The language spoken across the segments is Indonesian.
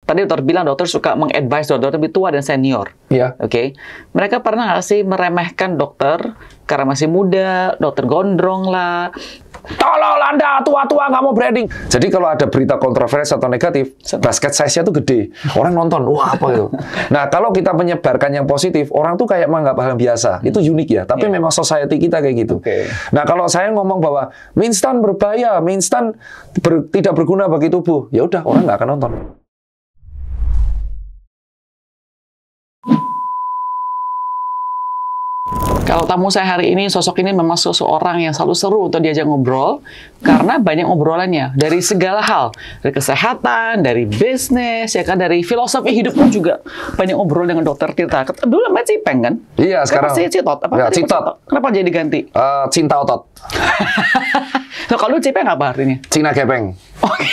tadi dokter bilang dokter suka mengadvise dokter lebih tua dan senior. Iya. Oke. Mereka pernah nggak sih meremehkan dokter karena masih muda, dokter gondrong lah. Tolol Anda tua-tua nggak mau branding. Jadi kalau ada berita kontroversi atau negatif, basket size-nya tuh gede. Orang nonton, wah apa itu. Nah kalau kita menyebarkan yang positif, orang tuh kayak menganggap hal yang biasa. Itu unik ya, tapi memang society kita kayak gitu. Nah kalau saya ngomong bahwa mie instan berbahaya, mie instan tidak berguna bagi tubuh, ya udah orang nggak akan nonton. Kalau tamu saya hari ini, sosok ini memang seseorang yang selalu seru untuk diajak ngobrol, karena banyak obrolannya, dari segala hal, dari kesehatan, dari bisnis, ya kan, dari filosofi hidup pun juga banyak ngobrol dengan Dokter Tirta. Dulu namanya Cipeng kan? Iya, sekarang. Kenapa sih Citot? Apa Ya, Citot. Kenapa jadi ganti? Cinta otot. Nah, kalau Cipeng apa artinya? Cina gepeng. Oke,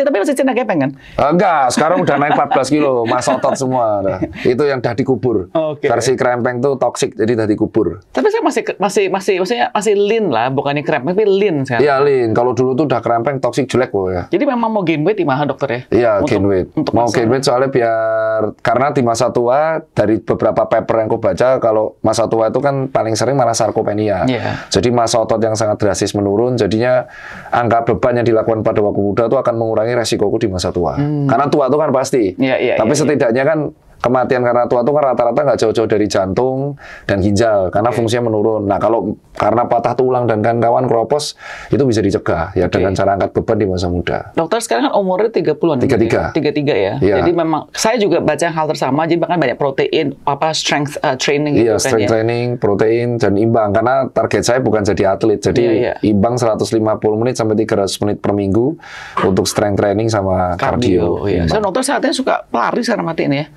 tapi masih Cina gepeng kan? Enggak, sekarang udah naik 14 kilo, mas otot semua. Nah, itu yang udah dikubur. Versi krempeng tuh toksik, jadi udah dikubur. Tapi saya maksudnya masih lean lah, bukannya krempeng, tapi lean sekarang. Iya lean, kalau dulu tuh udah krempeng toksik jelek kok ya. Jadi memang mau gain weight di mana dokter ya? Iya, gain weight. Mau gain weight soalnya biar, karena di masa tua, dari beberapa paper yang aku baca, kalau masa tua itu kan paling sering malah sarkopenia. Jadi masa otot yang sangat drastis menurun, jadinya angka beban yang dilakukan pada waktu muda itu akan mengurangi resikoku di masa tua. Karena tua itu kan pasti. Tapi setidaknya kan kematian karena tua itu kan rata-rata nggak jauh-jauh dari jantung dan ginjal karena fungsinya menurun. Nah kalau karena patah tulang dan kawan-kawan keropos itu bisa dicegah ya dengan cara angkat beban di masa muda. Dokter sekarang kan umurnya 30-an. 33. 33 ya. Jadi memang saya juga baca hal tersama, jadi bahkan banyak protein, strength training gitu kan. Iya, strength training, protein dan imbang karena target saya bukan jadi atlet. Jadi imbang 150 menit sampai 300 menit per minggu untuk strength training sama cardio. So, dokter saatnya suka lari sekarang mati ini ya.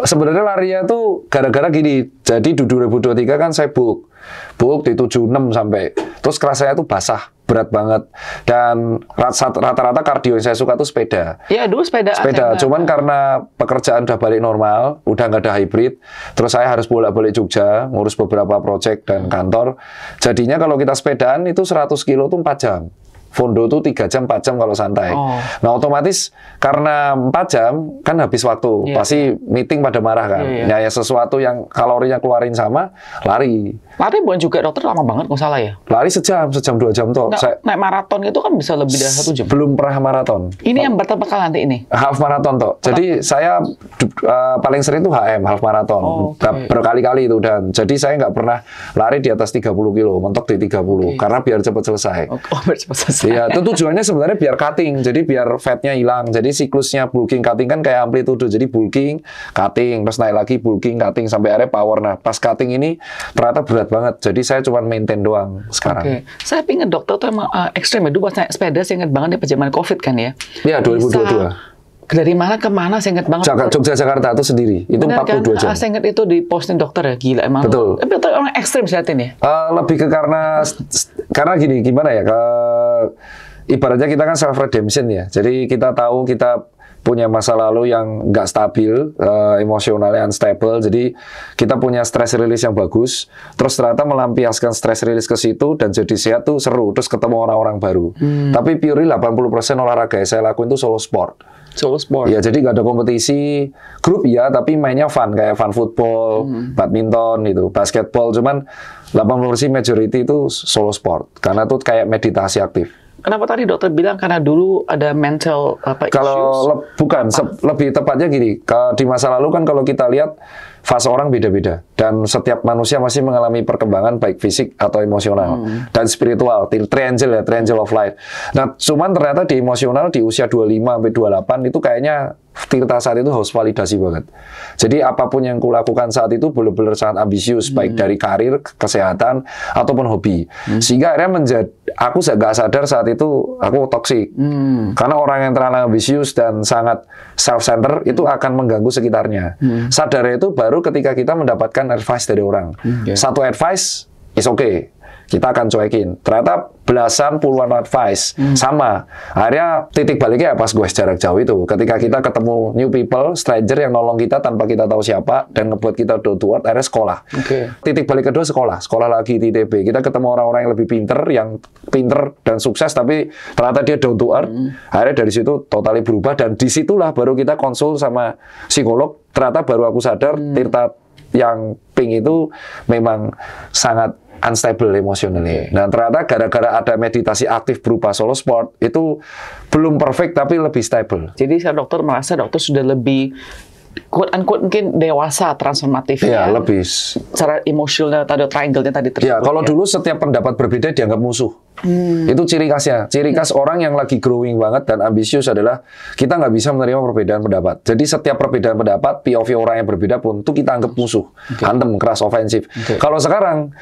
Sebenarnya larinya tuh gara-gara gini. Jadi di 2023 kan saya bulk di 76 sampai. Terus kerasanya tuh basah, berat banget. Dan rata-rata kardio yang saya suka tuh sepeda. Iya, dulu sepeda. Cuman karena pekerjaan udah balik normal, udah nggak ada hybrid. Terus saya harus bolak-balik Jogja, ngurus beberapa project dan kantor. Jadinya kalau kita sepedaan itu 100 kilo tuh 4 jam. Fondo tuh 3 jam, 4 jam kalau santai. Nah otomatis karena 4 jam kan habis waktu. Pasti meeting pada marah kan. Ya sesuatu yang kalorinya keluarin sama, lari. Lari bukan juga dokter lama banget nggak salah ya? Lari sejam 2 jam tuh. Naik maraton itu kan bisa lebih dari 1 jam. Belum pernah maraton. Ini yang berapa kali nanti ini? Half maraton tuh. Jadi saya paling sering tuh HM, half maraton. Berkali-kali itu dan jadi saya nggak pernah lari di atas 30 kilo, mentok di 30 karena biar cepat selesai. Biar cepat selesai. Iya, itu tujuannya sebenarnya biar cutting, jadi biar fatnya hilang. Jadi siklusnya bulking cutting kan kayak amplitude, jadi bulking, cutting, terus naik lagi bulking, cutting sampai akhirnya power. Nah, pas cutting ini ternyata berat banget. Jadi saya cuma maintain doang sekarang. Saya ingat dokter tuh emang ekstrem ya. Dulu pas naik sepeda saya ingat banget di zaman COVID kan ya. Iya, 2022. Dari mana ke mana saya ingat banget. Jogja Jakarta itu sendiri. Itu benar 42 jam. Saya ingat itu di posting dokter ya, gila emang. Betul. Tapi dokter orang ekstrem sih liatin ya. Lebih ke karena gini, gimana ya? Ibaratnya kita kan self redemption ya. Jadi kita tahu kita punya masa lalu yang nggak stabil, emosionalnya unstable. Jadi kita punya stress release yang bagus. Terus ternyata melampiaskan stress release ke situ dan jadi sehat tuh seru. Terus ketemu orang-orang baru. Tapi purely 80% olahraga yang saya lakuin itu solo sport. Ya jadi nggak ada kompetisi grup ya, tapi mainnya fun kayak fun football, badminton itu, basketball. Cuman 80% majority itu solo sport karena tuh kayak meditasi aktif. Kenapa tadi dokter bilang karena dulu ada mental lebih tepatnya gini. Di masa lalu kan kalau kita lihat fase orang beda-beda dan setiap manusia masih mengalami perkembangan baik fisik atau emosional dan spiritual, triangle of life. Nah, cuman ternyata di emosional di usia 25 sampai 28 itu kayaknya Tirta saat itu harus validasi banget. Jadi apapun yang kulakukan saat itu benar-benar sangat ambisius, baik dari karir, kesehatan ataupun hobi. Sehingga akhirnya aku nggak sadar saat itu aku toksik. Karena orang yang terlalu ambisius dan sangat self-centered itu akan mengganggu sekitarnya. Sadarnya itu baru ketika kita mendapatkan advice dari orang. Satu advice is okay. kita akan cuekin. Ternyata belasan puluhan advice sama. Akhirnya titik baliknya pas gue jarak jauh itu. Ketika kita ketemu new people, stranger yang nolong kita tanpa kita tahu siapa dan ngebuat kita down to earth, akhirnya sekolah. Titik balik kedua sekolah lagi di ITB. Kita ketemu orang-orang yang lebih pinter dan sukses, tapi ternyata dia down to earth. Akhirnya dari situ totally berubah, dan disitulah baru kita konsul sama psikolog. Ternyata baru aku sadar Tirta yang pink itu memang sangat unstable emotionally. Nah, ternyata gara-gara ada meditasi aktif berupa solo sport, itu belum perfect tapi lebih stable. Jadi saya dokter merasa dokter sudah lebih quote unquote mungkin dewasa, transformatif ya. Lebih. Secara emosional tadi triangle-nya tadi tersebut. Ya, kalau dulu setiap pendapat berbeda dianggap musuh. Itu ciri khasnya. Ciri khas orang yang lagi growing banget dan ambisius adalah kita nggak bisa menerima perbedaan pendapat. Jadi setiap perbedaan pendapat, POV orang yang berbeda pun itu kita anggap musuh. Hantem, keras, ofensif. Kalau sekarang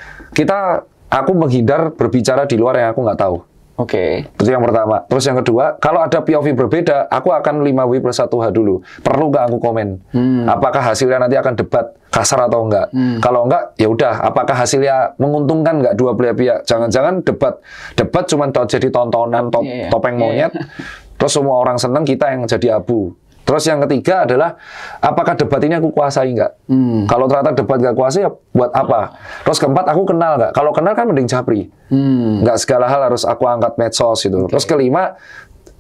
aku menghindar berbicara di luar yang aku nggak tahu. Itu yang pertama. Terus yang kedua, kalau ada POV berbeda, aku akan 5W+1H dulu. Perlu nggak aku komen? Apakah hasilnya nanti akan debat kasar atau enggak? Kalau enggak, ya udah. Apakah hasilnya menguntungkan nggak dua belah pihak? Jangan-jangan debat cuma jadi tontonan topeng monyet. Terus semua orang seneng, kita yang jadi abu. Terus yang ketiga adalah, apakah debat ini aku kuasai nggak? Kalau ternyata debat nggak kuasai, ya buat apa? Terus keempat, aku kenal nggak? Kalau kenal kan mending japri. Nggak segala hal harus aku angkat medsos gitu. Terus kelima,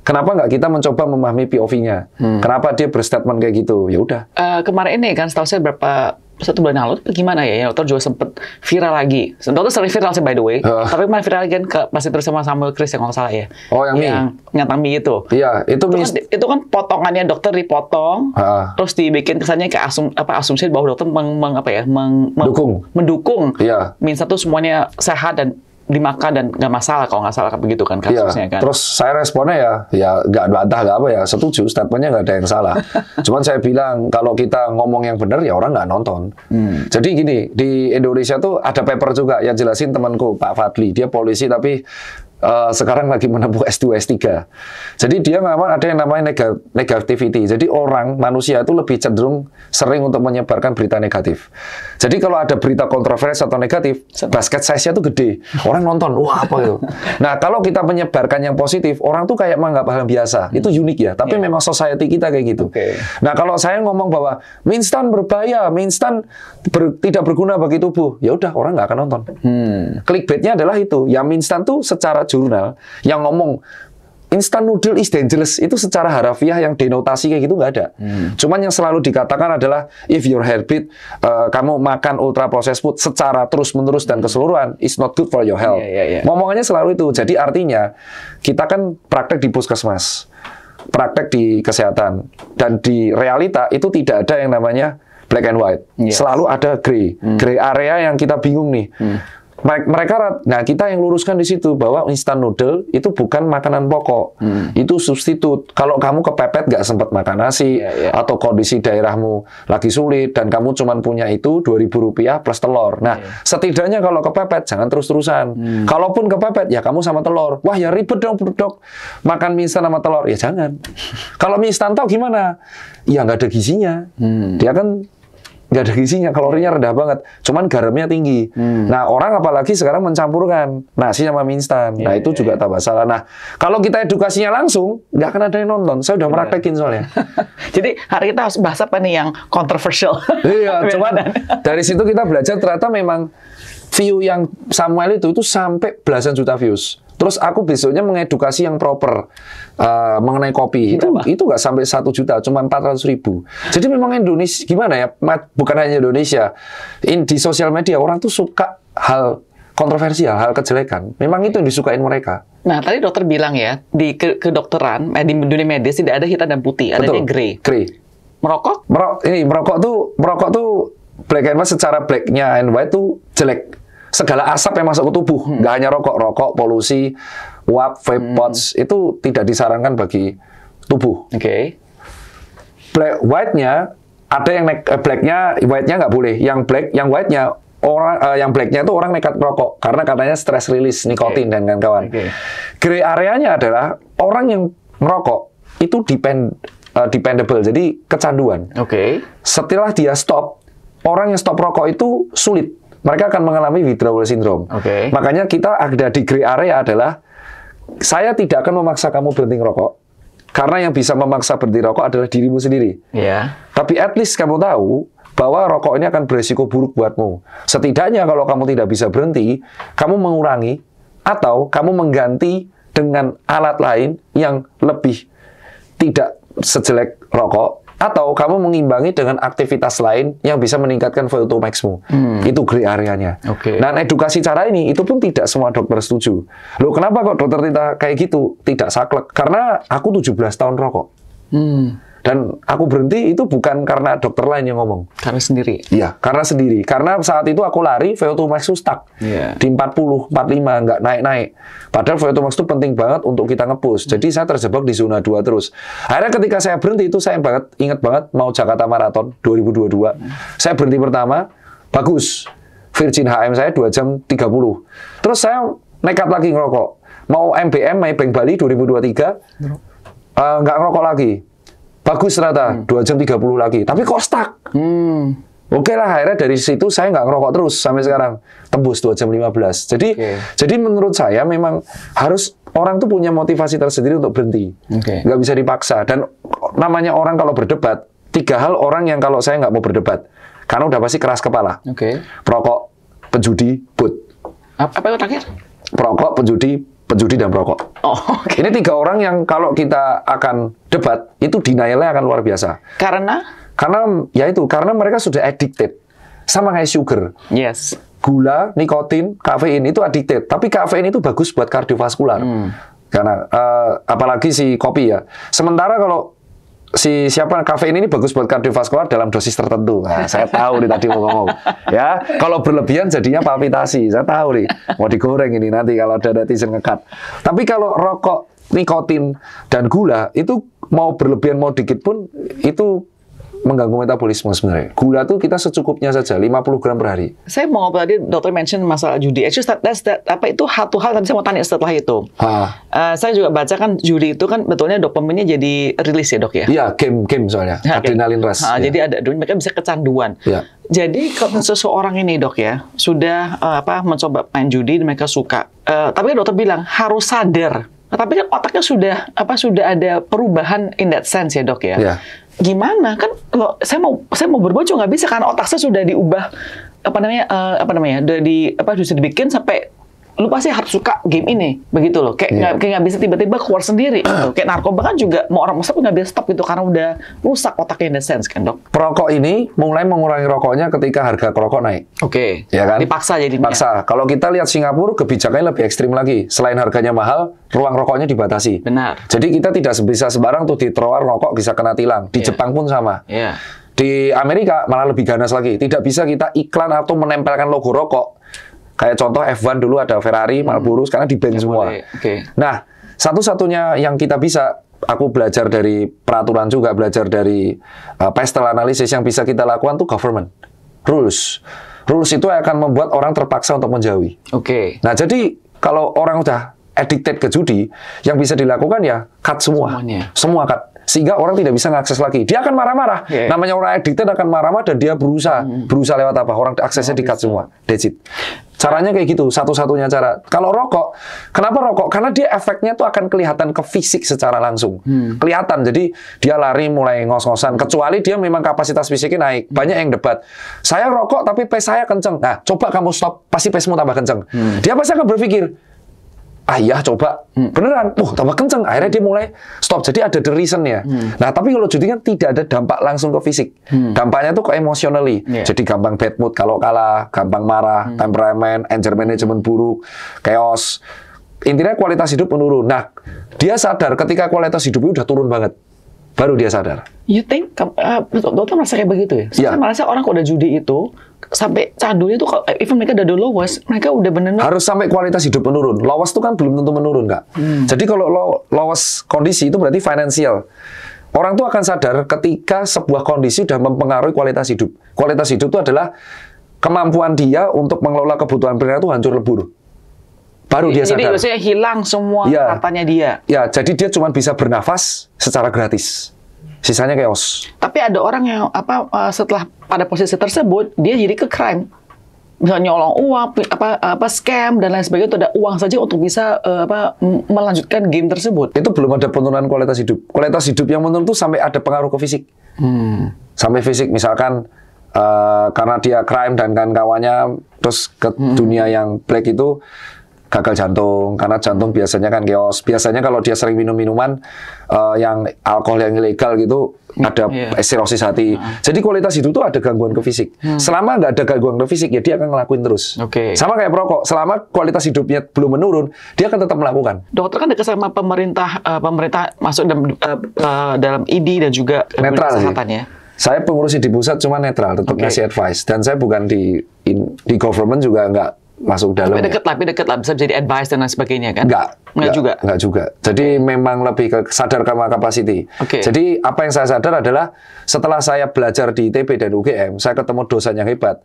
kenapa nggak kita mencoba memahami POV-nya? Kenapa dia berstatement kayak gitu? Ya udah. Kemarin ini kan setahu saya satu bulan lalu gimana ya, dokter juga sempet viral lagi. Dokter sering viral sih by the way. Tapi kemarin viral lagi kan masih terus sama Samuel Chris yang nggak salah ya. Yang mie itu. Iya, itu kan potongannya dokter dipotong, terus dibikin kesannya kayak asumsi bahwa dokter mendukung. Mie instan semuanya sehat dan dimakan dan nggak masalah, kalau nggak salah begitu kan kasusnya kan. Terus saya responnya ya nggak bantah nggak apa ya, setuju, statementnya nggak ada yang salah. Cuman saya bilang kalau kita ngomong yang benar ya orang nggak nonton. Jadi gini, di Indonesia tuh ada paper juga yang jelasin temanku Pak Fadli, dia polisi tapi sekarang lagi menempuh S2, S3. Jadi dia memang ada yang namanya negativity. Jadi manusia itu lebih cenderung sering untuk menyebarkan berita negatif. Jadi kalau ada berita kontroversi atau negatif, basket size-nya tuh gede. Orang nonton, wah apa itu. Nah, kalau kita menyebarkan yang positif, orang tuh kayak menganggap hal yang biasa. Itu unik ya, tapi memang society kita kayak gitu. Nah, kalau saya ngomong bahwa mie instan berbahaya, mie instan tidak berguna bagi tubuh, ya udah orang nggak akan nonton. Clickbait-nya adalah itu. Ya mie instan tuh secara jurnal yang ngomong instant noodle is dangerous, itu secara harafiah yang denotasi kayak gitu nggak ada. Cuman yang selalu dikatakan adalah if your habit, kamu makan ultra processed food secara terus-menerus dan keseluruhan is not good for your health. Ngomongannya selalu itu. Jadi artinya kita kan praktek di puskesmas, praktek di kesehatan, dan di realita itu tidak ada yang namanya black and white. Selalu ada gray area yang kita bingung nih. Nah kita yang luruskan di situ bahwa instant noodle itu bukan makanan pokok, itu substitut. Kalau kamu kepepet nggak sempat makan nasi, atau kondisi daerahmu lagi sulit dan kamu cuma punya itu Rp2.000 plus telur. Nah setidaknya kalau kepepet jangan terus-terusan. Kalaupun kepepet ya kamu sama telur. Wah ya ribet dong dok, makan mie instan sama telur. Ya jangan. Kalau mie instan tau gimana? Ya nggak ada gizinya. Dia kan nggak ada gizinya, kalorinya rendah banget, cuman garamnya tinggi. Nah, orang apalagi sekarang mencampurkan nasi sama mie instan. Nah, itu juga tambah salah. Nah, kalau kita edukasinya langsung, nggak akan ada yang nonton. Saya udah praktekin soalnya. Jadi, hari kita harus bahas apa nih yang controversial? Iya, cuman dari situ kita belajar ternyata memang view yang Samuel itu sampai belasan juta views. Terus aku besoknya mengedukasi yang proper mengenai kopi. Itu nggak sampai 1 juta, cuma 400.000. Jadi memang Indonesia gimana ya? Bukan hanya Indonesia. Di sosial media orang tuh suka hal kontroversial, hal kejelekan. Memang itu yang disukain mereka. Nah, tadi dokter bilang ya, di kedokteran, di dunia medis tidak ada hitam dan putih, adanya grey. Merokok? Merokok tuh black and white, secara blacknya and white tuh jelek. Segala asap yang masuk ke tubuh, nggak hanya rokok, polusi, uap, vape pods, itu tidak disarankan bagi tubuh. Black white-nya ada yang black-nya, white-nya nggak boleh. Yang white-nya yang black-nya itu orang nekat merokok karena katanya stress release nikotin dan kawan-kawan. Gray areanya adalah orang yang merokok itu dependable, jadi kecanduan. Setelah dia stop, orang yang stop rokok itu sulit. mereka akan mengalami withdrawal syndrome. Oke. Makanya kita ada di gray area adalah, saya tidak akan memaksa kamu berhenti ngerokok, karena yang bisa memaksa berhenti rokok adalah dirimu sendiri. Iya. Tapi at least kamu tahu bahwa rokok ini akan beresiko buruk buatmu. Setidaknya kalau kamu tidak bisa berhenti, kamu mengurangi atau kamu mengganti dengan alat lain yang lebih tidak sejelek rokok, atau kamu mengimbangi dengan aktivitas lain yang bisa meningkatkan VO2 max-mu. Itu gray areanya. Oke. Dan edukasi cara ini, itu pun tidak semua dokter setuju. Loh, kenapa kok dokter Tita kayak gitu? Tidak saklek. Karena aku 17 tahun rokok. Dan aku berhenti itu bukan karena dokter lain yang ngomong. Karena sendiri. Iya, karena sendiri. Karena saat itu aku lari, VO2 max itu stuck. Iya. Di 40, 45, nggak naik-naik. Padahal VO2 max itu penting banget untuk kita nge-push. Jadi saya terjebak di zona 2 terus. Akhirnya ketika saya berhenti itu, saya ingat banget mau Jakarta Marathon 2022. Saya berhenti pertama, bagus. Virgin HM saya 2 jam 30. Terus saya nekat lagi ngerokok. Mau MBM, Maybank Bali 2023, nggak ngerokok lagi. Bagus ternyata, 2 jam 30 lagi. Tapi kok stuck? Oke lah, akhirnya dari situ saya nggak ngerokok terus sampai sekarang. Tembus 2 jam 15. Jadi menurut saya memang harus orang tuh punya motivasi tersendiri untuk berhenti. Nggak bisa dipaksa. Dan namanya orang kalau berdebat, 3 hal orang yang kalau saya nggak mau berdebat. Karena udah pasti keras kepala. Perokok, penjudi, but. Apa yang terakhir? Perokok, penjudi dan perokok. Ini 3 orang yang kalau kita akan debat, itu denialnya akan luar biasa. Karena ya itu, karena mereka sudah addicted. Sama kayak sugar. Yes. Gula, nikotin, kafein itu addicted. Tapi kafein itu bagus buat kardiovaskular. Karena apalagi si kopi ya. Sementara kalau kafein ini bagus buat kardiovaskular dalam dosis tertentu. Nah, saya tahu nih tadi mau ngomong. Ya, kalau berlebihan jadinya palpitasi. Saya tahu nih. Mau digoreng ini nanti kalau ada netizen ngekat. Tapi kalau rokok, nikotin, dan gula itu mau berlebihan mau dikit pun itu mengganggu metabolisme sebenarnya. Gula tuh kita secukupnya saja, 50 gram per hari. Saya mau ngobrol tadi, dokter mention masalah judi. Actually, apa itu satu hal tadi saya mau tanya setelah itu. Saya juga baca kan judi itu kan betulnya dopaminnya jadi rilis ya dok ya? Iya, game soalnya, adrenalin rush. Jadi ada, mereka bisa kecanduan. Jadi kalau seseorang ini dok ya, sudah mencoba main judi, mereka suka. Tapi dokter bilang harus sadar. Tapi kan otaknya sudah ada perubahan in that sense ya dok ya? Gimana kan kalau saya mau berbuat juga nggak bisa karena otak saya sudah diubah sudah dibikin sampai lu pasti harus suka game ini begitu loh, kayak nggak bisa tiba-tiba keluar sendiri gitu. Kayak narkoba kan juga mau orang stop nggak bisa stop gitu karena udah rusak otaknya in the sense kan dok. Perokok ini mulai mengurangi rokoknya ketika harga rokok naik. Ya kan? Dipaksa jadinya. Dipaksa. Kalau kita lihat Singapura kebijakannya lebih ekstrim lagi. Selain harganya mahal, ruang rokoknya dibatasi. Benar. Jadi kita tidak bisa sembarang tuh diterowar rokok bisa kena tilang. Di Jepang pun sama. Di Amerika malah lebih ganas lagi. Tidak bisa kita iklan atau menempelkan logo rokok. Kayak contoh F1 dulu ada Ferrari, Marlboro, sekarang di ban semua. Nah, satu-satunya yang kita bisa, aku belajar dari peraturan juga, belajar dari pestle analysis yang bisa kita lakukan tuh government. Rules. Rules itu akan membuat orang terpaksa untuk menjauhi. Nah, jadi kalau orang udah addicted ke judi, yang bisa dilakukan ya cut semua. Semua cut. Sehingga orang tidak bisa mengakses lagi. Dia akan marah-marah. Namanya orang addicted akan marah-marah dan dia berusaha lewat apa? Orang aksesnya di-cut semua. That's it. Caranya kayak gitu, satu-satunya cara. Kalau rokok, kenapa rokok? Karena dia efeknya tuh akan kelihatan ke fisik secara langsung. Kelihatan, jadi dia lari mulai ngos-ngosan. Kecuali dia memang kapasitas fisiknya naik. Banyak yang debat. Saya rokok tapi pace saya kenceng. Nah, coba kamu stop, pasti pace-mu tambah kenceng. Dia pasti akan berpikir, iya coba, beneran, tambah kenceng. Akhirnya dia mulai stop. Jadi ada the reason-nya. Nah, tapi kalau judi kan tidak ada dampak langsung ke fisik. Dampaknya tuh ke emotionally. Jadi gampang bad mood kalau kalah, gampang marah, temperamen, anger management buruk, chaos. Intinya kualitas hidup menurun. Nah, dia sadar ketika kualitas hidupnya udah turun banget. Baru dia sadar. You think, dokter merasa kayak begitu ya? Saya merasa orang kalau udah judi itu, sampai candunya itu, even mereka udah the lowest, mereka udah benar-benar harus sampai kualitas hidup menurun. Lowest itu kan belum tentu menurun, Kak. Jadi kalau lowest kondisi itu berarti finansial. Orang tuh akan sadar ketika sebuah kondisi sudah mempengaruhi kualitas hidup. Kualitas hidup itu adalah kemampuan dia untuk mengelola kebutuhan primer itu hancur lebur. Baru dia sadar. Jadi maksudnya hilang semua hartanya dia. Ya, jadi dia cuma bisa bernafas secara gratis. Sisanya chaos. Tapi ada orang yang setelah pada posisi tersebut dia jadi ke crime. misalnya nyolong uang, apa scam dan lain sebagainya, itu ada uang saja untuk bisa melanjutkan game tersebut. Itu belum ada penurunan kualitas hidup. Kualitas hidup yang menurun itu sampai ada pengaruh ke fisik. Sampai fisik, misalkan karena dia crime dan kawan-kawannya terus ke dunia yang black itu gagal jantung, karena jantung biasanya kan chaos. Biasanya kalau dia sering minum minuman yang alkohol yang ilegal gitu, ada sirosis hati. Jadi kualitas hidup itu ada gangguan ke fisik. Selama nggak ada gangguan ke fisik, ya dia akan ngelakuin terus. Sama kayak perokok, selama kualitas hidupnya belum menurun, dia akan tetap melakukan. Dokter kan dekat sama pemerintah masuk dalam ID dan juga netral kesehatan ya. Saya pengurus di pusat cuma netral, tetap ngasih advice. Dan saya bukan di government juga nggak masuk dalam. Tapi dekat lah, bisa jadi advice dan lain sebagainya kan? Enggak juga. Jadi memang lebih ke sadar sama capacity. Jadi apa yang saya sadar adalah setelah saya belajar di ITB dan UGM, saya ketemu dosen yang hebat.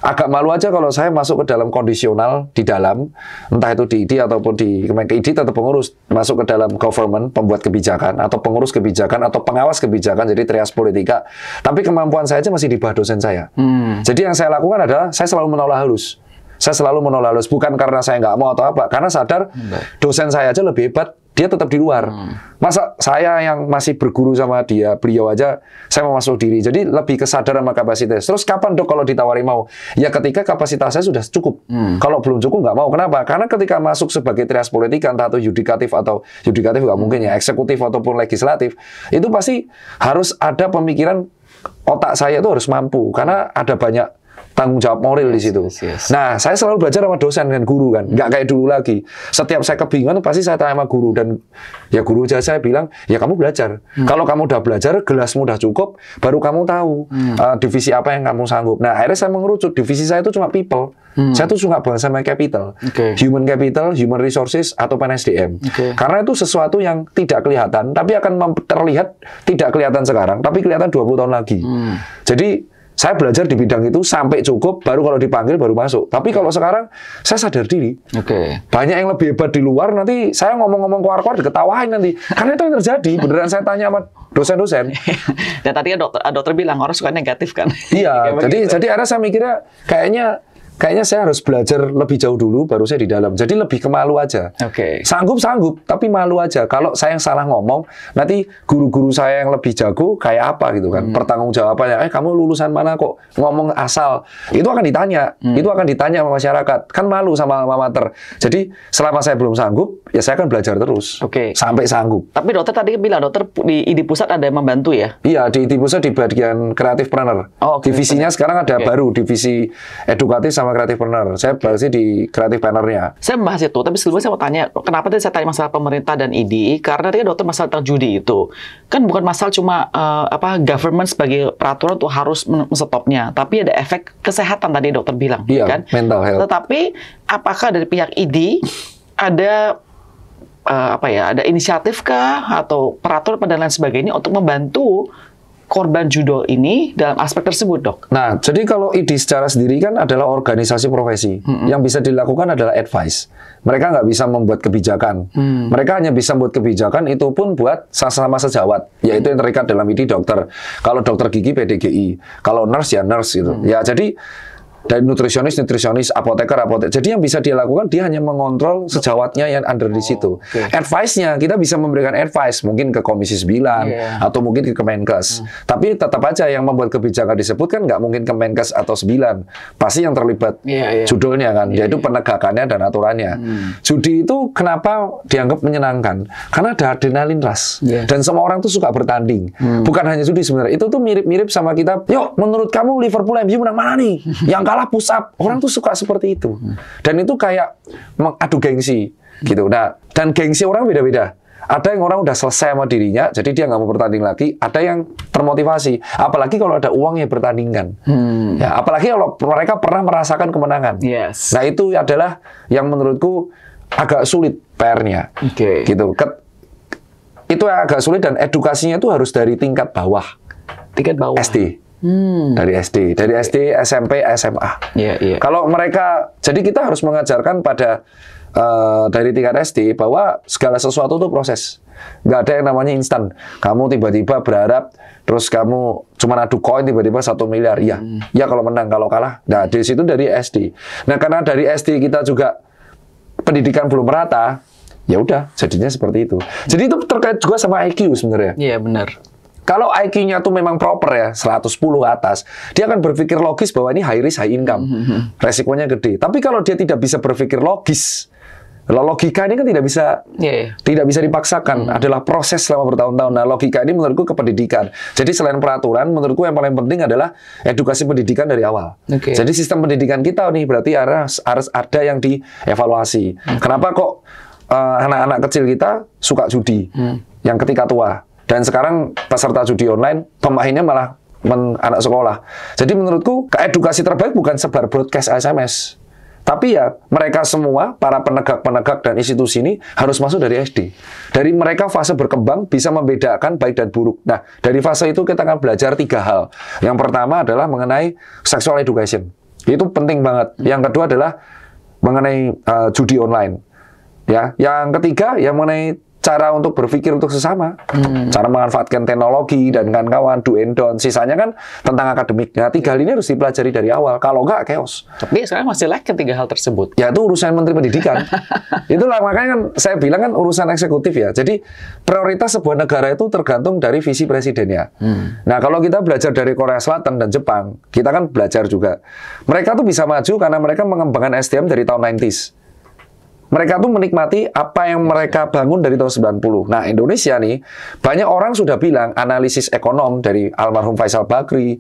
Agak malu aja kalau saya masuk ke dalam kondisional di dalam, entah itu di ID ataupun di ID tetap pengurus, masuk ke dalam government, pembuat kebijakan, atau pengurus kebijakan, atau pengawas kebijakan, jadi trias politika. Tapi kemampuan saya aja masih di bawah dosen saya. Jadi yang saya lakukan adalah, saya selalu menolak halus. Saya selalu menolak halus, bukan karena saya nggak mau atau apa, karena sadar dosen saya aja lebih hebat, dia tetap di luar. Masa saya yang masih berguru sama beliau aja, saya mau masuk diri. Jadi lebih kesadaran sama kapasitas. Terus kapan dok kalau ditawari mau? Ya ketika kapasitas saya sudah cukup. Kalau belum cukup nggak mau. Kenapa? Karena ketika masuk sebagai trias politika, entah itu yudikatif nggak mungkin ya, eksekutif ataupun legislatif, itu pasti harus ada pemikiran otak saya itu harus mampu. Karena ada banyak tanggung jawab moral di situ. Nah, saya selalu belajar sama dosen dan guru kan, nggak kayak dulu lagi. Setiap saya kebingungan pasti saya tanya sama guru, dan ya guru aja saya bilang, ya kamu belajar. Kalau kamu udah belajar, gelasmu udah cukup, baru kamu tahu divisi apa yang kamu sanggup. Nah, akhirnya saya mengerucut, divisi saya itu cuma people. Saya tuh suka banget sama capital, human capital, human resources, atau SDM. Karena itu sesuatu yang tidak kelihatan, tapi akan terlihat tidak kelihatan sekarang, tapi kelihatan 20 tahun lagi. Jadi saya belajar di bidang itu sampai cukup, baru kalau dipanggil baru masuk. Tapi kalau sekarang, saya sadar diri. Banyak yang lebih hebat di luar, nanti saya ngomong-ngomong keluar-keluar diketawain nanti. Karena itu yang terjadi, beneran saya tanya sama dosen-dosen. Dan tadi kan dokter bilang, orang suka negatif kan? Iya, jadi akhirnya saya mikirnya, kayaknya saya harus belajar lebih jauh dulu, baru saya di dalam. Jadi lebih ke malu aja. Sanggup, tapi malu aja. Kalau saya yang salah ngomong, nanti guru-guru saya yang lebih jago, kayak apa gitu kan. Pertanggung jawabannya, kamu lulusan mana kok ngomong asal. Itu akan ditanya. Itu akan ditanya sama masyarakat. Kan malu sama alma mater. Jadi selama saya belum sanggup, ya saya akan belajar terus. Sampai sanggup. Tapi dokter tadi bilang, dokter di ID Pusat ada yang membantu ya? Iya, di ID Pusat di bagian kreatif planner. Divisinya sekarang ada baru, divisi edukatif sama kreatifpreneur. Saya bahas di kreatif planner-nya. Saya membahas itu, tapi sebelumnya saya mau tanya, kenapa tadi saya tanya masalah pemerintah dan ID? Karena tadi dokter masalah tentang judi itu. Kan bukan masalah cuma government sebagai peraturan untuk harus menstopnya, tapi ada efek kesehatan tadi dokter bilang, kan? Mental health. Tetapi apakah dari pihak ID ada ada inisiatif kah atau peraturan dan lain sebagainya untuk membantu korban judo ini dalam aspek tersebut, dok? Nah, jadi kalau ID secara sendiri kan adalah organisasi profesi. Yang bisa dilakukan adalah advice. Mereka nggak bisa membuat kebijakan. Mereka hanya bisa membuat kebijakan, itu pun buat sama sejawat, yaitu yang terikat dalam ID dokter. Kalau dokter gigi, PDGI. Kalau nurse, ya nurse gitu. Ya, jadi dari nutrisionis, apoteker. Jadi yang bisa dia lakukan, dia hanya mengontrol sejawatnya yang under di situ. Advice-nya, kita bisa memberikan advice, mungkin ke Komisi 9, atau mungkin ke Kemenkes. Tapi tetap aja yang membuat kebijakan disebut kan nggak mungkin Kemenkes atau 9. Pasti yang terlibat judulnya kan, yaitu penegakannya dan aturannya. Judi itu kenapa dianggap menyenangkan? Karena ada adrenalin rush. Dan semua orang tuh suka bertanding. Bukan hanya judi sebenarnya. Itu tuh mirip-mirip sama kita, yuk menurut kamu Liverpool MU menang mana nih? Yang kalah push up. Orang tuh suka seperti itu. Dan itu kayak mengadu gengsi gitu. Nah, dan gengsi orang beda-beda. Ada yang orang udah selesai sama dirinya, jadi dia nggak mau bertanding lagi. Ada yang termotivasi. Apalagi kalau ada uang yang bertandingkan. Ya, apalagi kalau mereka pernah merasakan kemenangan. Nah, itu adalah yang menurutku agak sulit PR-nya. Gitu. Itu agak sulit, dan edukasinya itu harus dari tingkat bawah. SD. Dari SD, SMP, SMA. Kalau mereka, jadi kita harus mengajarkan pada dari tingkat SD bahwa segala sesuatu itu proses. Nggak ada yang namanya instan. Kamu tiba-tiba berharap, terus kamu cuma adu koin tiba-tiba 1 miliar. Iya, ya kalau menang, kalau kalah. Nah, di situ dari SD. Nah, karena dari SD kita juga pendidikan belum merata, ya udah, jadinya seperti itu. Jadi itu terkait juga sama IQ sebenarnya. Iya, benar. Kalau IQ-nya tuh memang proper ya, 110 ke atas, dia akan berpikir logis bahwa ini high risk, high income. Resikonya gede. Tapi kalau dia tidak bisa berpikir logis, logika ini kan tidak bisa dipaksakan. Adalah proses selama bertahun-tahun. Nah, logika ini menurutku ke pendidikan. Jadi selain peraturan, menurutku yang paling penting adalah edukasi pendidikan dari awal. Jadi sistem pendidikan kita nih berarti harus ada yang dievaluasi. Kenapa kok anak-anak kecil kita suka judi yang ketika tua? Dan sekarang peserta judi online, pemainnya malah anak sekolah. Jadi menurutku, edukasi terbaik bukan sebar broadcast SMS. Tapi ya, mereka semua, para penegak-penegak dan institusi ini harus masuk dari SD. Dari mereka fase berkembang, bisa membedakan baik dan buruk. Nah, dari fase itu kita akan belajar 3 hal. Yang pertama adalah mengenai sexual education. Itu penting banget. Yang kedua adalah mengenai judi online. Ya, yang ketiga, yang mengenai cara untuk berpikir untuk sesama, cara memanfaatkan teknologi dan kawan-kawan, do and don't. Sisanya kan tentang akademik. Nah, 3 hal ini harus dipelajari dari awal. Kalau enggak, chaos. Tapi sekarang masih lag ketiga hal tersebut. Ya, itu urusan Menteri Pendidikan. Itulah makanya kan saya bilang kan urusan eksekutif ya. Jadi prioritas sebuah negara itu tergantung dari visi presidennya. Nah, kalau kita belajar dari Korea Selatan dan Jepang, kita kan belajar juga. Mereka tuh bisa maju karena mereka mengembangkan SDM dari tahun 90s. Mereka tuh menikmati apa yang mereka bangun dari tahun 90. Nah, Indonesia nih, banyak orang sudah bilang analisis ekonom dari almarhum Faisal Basri,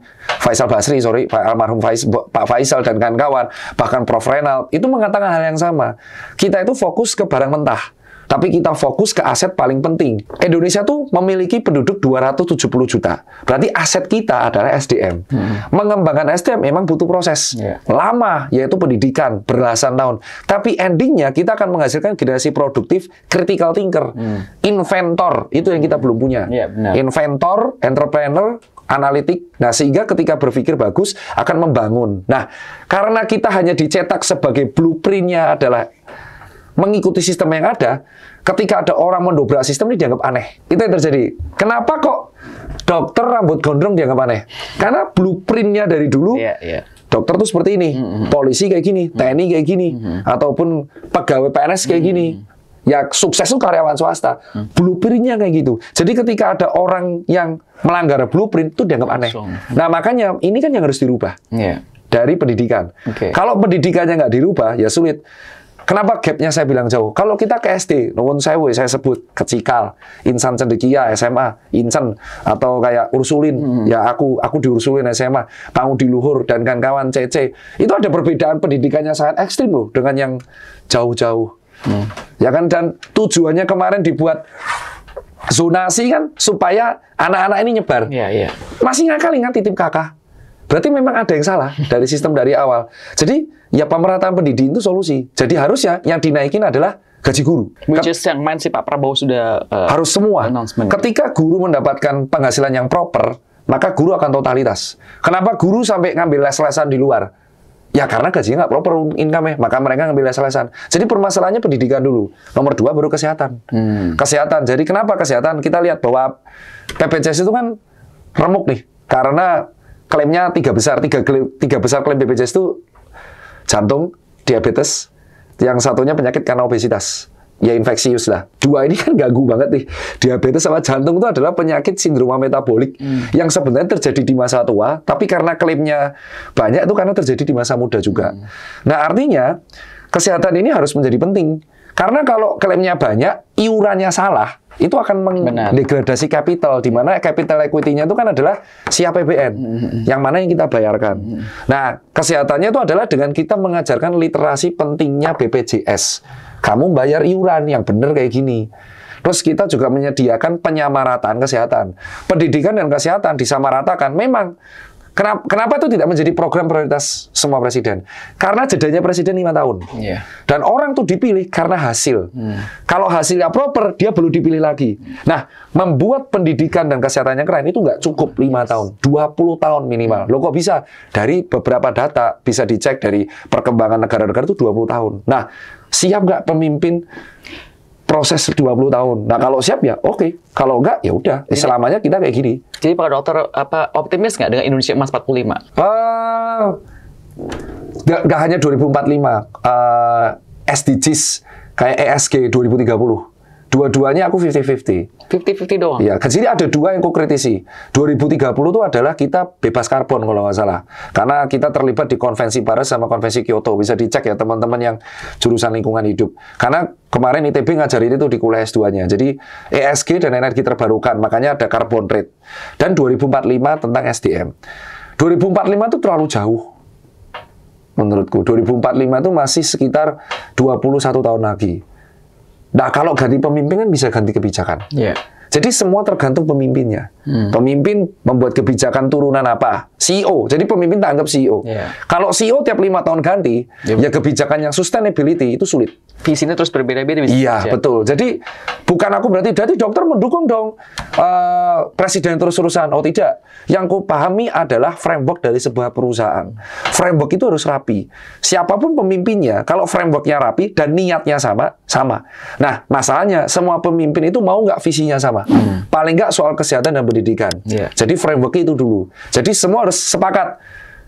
almarhum Pak Faisal dan kawan-kawan, bahkan Prof. Renald, itu mengatakan hal yang sama. Kita itu fokus ke barang mentah. Tapi kita fokus ke aset paling penting. Indonesia tuh memiliki penduduk 270 juta. Berarti aset kita adalah SDM. Mengembangkan SDM memang butuh proses. Lama, yaitu pendidikan, belasan tahun. Tapi endingnya kita akan menghasilkan generasi produktif, critical thinker. Inventor, itu yang kita belum punya. Inventor, entrepreneur, analitik. Nah, sehingga ketika berpikir bagus, akan membangun. Nah, karena kita hanya dicetak sebagai blueprint-nya adalah mengikuti sistem yang ada, ketika ada orang mendobrak sistem ini dianggap aneh. Itu yang terjadi. Kenapa kok dokter rambut gondrong dianggap aneh? Karena blueprint-nya dari dulu, dokter tuh seperti ini, polisi kayak gini, TNI kayak gini, ataupun pegawai PNS kayak gini. Ya, sukses itu karyawan swasta. Blueprint-nya kayak gitu. Jadi ketika ada orang yang melanggar blueprint, itu dianggap aneh. Nah, makanya ini kan yang harus dirubah dari pendidikan. Kalau pendidikannya nggak dirubah, ya sulit. Kenapa gap-nya saya bilang jauh? Kalau kita ke SD, nuwun sewu saya sebut ke Cikal, Insan Cendekia SMA, Incen, atau kayak Ursulin, ya aku di Ursulin SMA, Pangu di Luhur dan kawan-kawan CC. Itu ada perbedaan pendidikannya sangat ekstrim loh dengan yang jauh-jauh. Ya kan, dan tujuannya kemarin dibuat zonasi kan supaya anak-anak ini nyebar. Masih ngakal ingat titip kakak. Berarti memang ada yang salah dari sistem dari awal. Jadi, ya pemerataan pendidikan itu solusi. Jadi harusnya yang dinaikin adalah gaji guru. Which is yang main si Pak Prabowo sudah harus semua. Ketika guru mendapatkan penghasilan yang proper, maka guru akan totalitas. Kenapa guru sampai ngambil les-lesan di luar? Ya karena gajinya nggak proper income-nya, maka mereka ngambil les-lesan. Jadi permasalahannya pendidikan dulu. Nomor 2 baru kesehatan. Kesehatan. Jadi kenapa kesehatan? Kita lihat bahwa BPJS itu kan remuk nih. Karena klaimnya 3 besar. 3 besar klaim BPJS itu jantung, diabetes, yang satunya penyakit karena obesitas. Ya infeksius lah. 2 ini kan ganggu banget nih. Diabetes sama jantung itu adalah penyakit sindroma metabolik yang sebenarnya terjadi di masa tua, tapi karena klaimnya banyak itu karena terjadi di masa muda juga. Nah, artinya kesehatan ini harus menjadi penting. Karena kalau klaimnya banyak, iurannya salah, itu akan mendegradasi kapital, di mana capital equity-nya itu kan adalah si APBN, yang mana yang kita bayarkan. Nah, kesehatannya itu adalah dengan kita mengajarkan literasi pentingnya BPJS. Kamu bayar iuran yang benar kayak gini. Terus kita juga menyediakan penyamarataan kesehatan. Pendidikan dan kesehatan disamaratakan. Memang, kenapa itu tidak menjadi program prioritas semua presiden? Karena jedanya presiden 5 tahun. Dan orang tuh dipilih karena hasil. Kalau hasilnya proper, dia belum dipilih lagi. Nah, membuat pendidikan dan kesehatannya keren itu nggak cukup 5 tahun. 20 tahun minimal. Loh kok bisa? Dari beberapa data bisa dicek dari perkembangan negara-negara itu 20 tahun. Nah, siap nggak pemimpin proses 20 tahun. Nah, kalau siap ya oke. Kalau enggak ya udah. Selamanya kita kayak gini. Jadi Pak Dokter optimis nggak dengan Indonesia Emas 45? Nggak hanya 2045. SDGs kayak ESG 2030. Dua-duanya aku 50-50. 50-50 doang? Iya, jadi ada dua yang aku kritisi. 2030 itu adalah kita bebas karbon kalau nggak salah. Karena kita terlibat di konvensi Paris sama konvensi Kyoto. Bisa dicek ya teman-teman yang jurusan lingkungan hidup. Karena kemarin ITB ngajarin itu di kuliah S2-nya. Jadi ESG dan energi terbarukan, makanya ada carbon rate. Dan 2045 tentang SDM. 2045 itu terlalu jauh. Menurutku, 2045 itu masih sekitar 21 tahun lagi. Nah, kalau ganti pemimpin kan bisa ganti kebijakan. Yeah. Jadi semua tergantung pemimpinnya. Pemimpin membuat kebijakan turunan apa? CEO. Jadi pemimpin tak anggap CEO. Yeah. Kalau CEO tiap 5 tahun ganti, ya kebijakan yang sustainability itu sulit. Visinya terus berbeda-beda. Iya, betul. Jadi bukan aku berarti dokter mendukung dong presiden terus-terusan. Oh tidak. Yang ku pahami adalah framework dari sebuah perusahaan. Framework itu harus rapi. Siapapun pemimpinnya, kalau frameworknya rapi dan niatnya sama. Nah, masalahnya semua pemimpin itu mau nggak visinya sama. Paling nggak soal kesehatan dan pendidikan. Yeah. Jadi framework itu dulu. Jadi semua harus sepakat.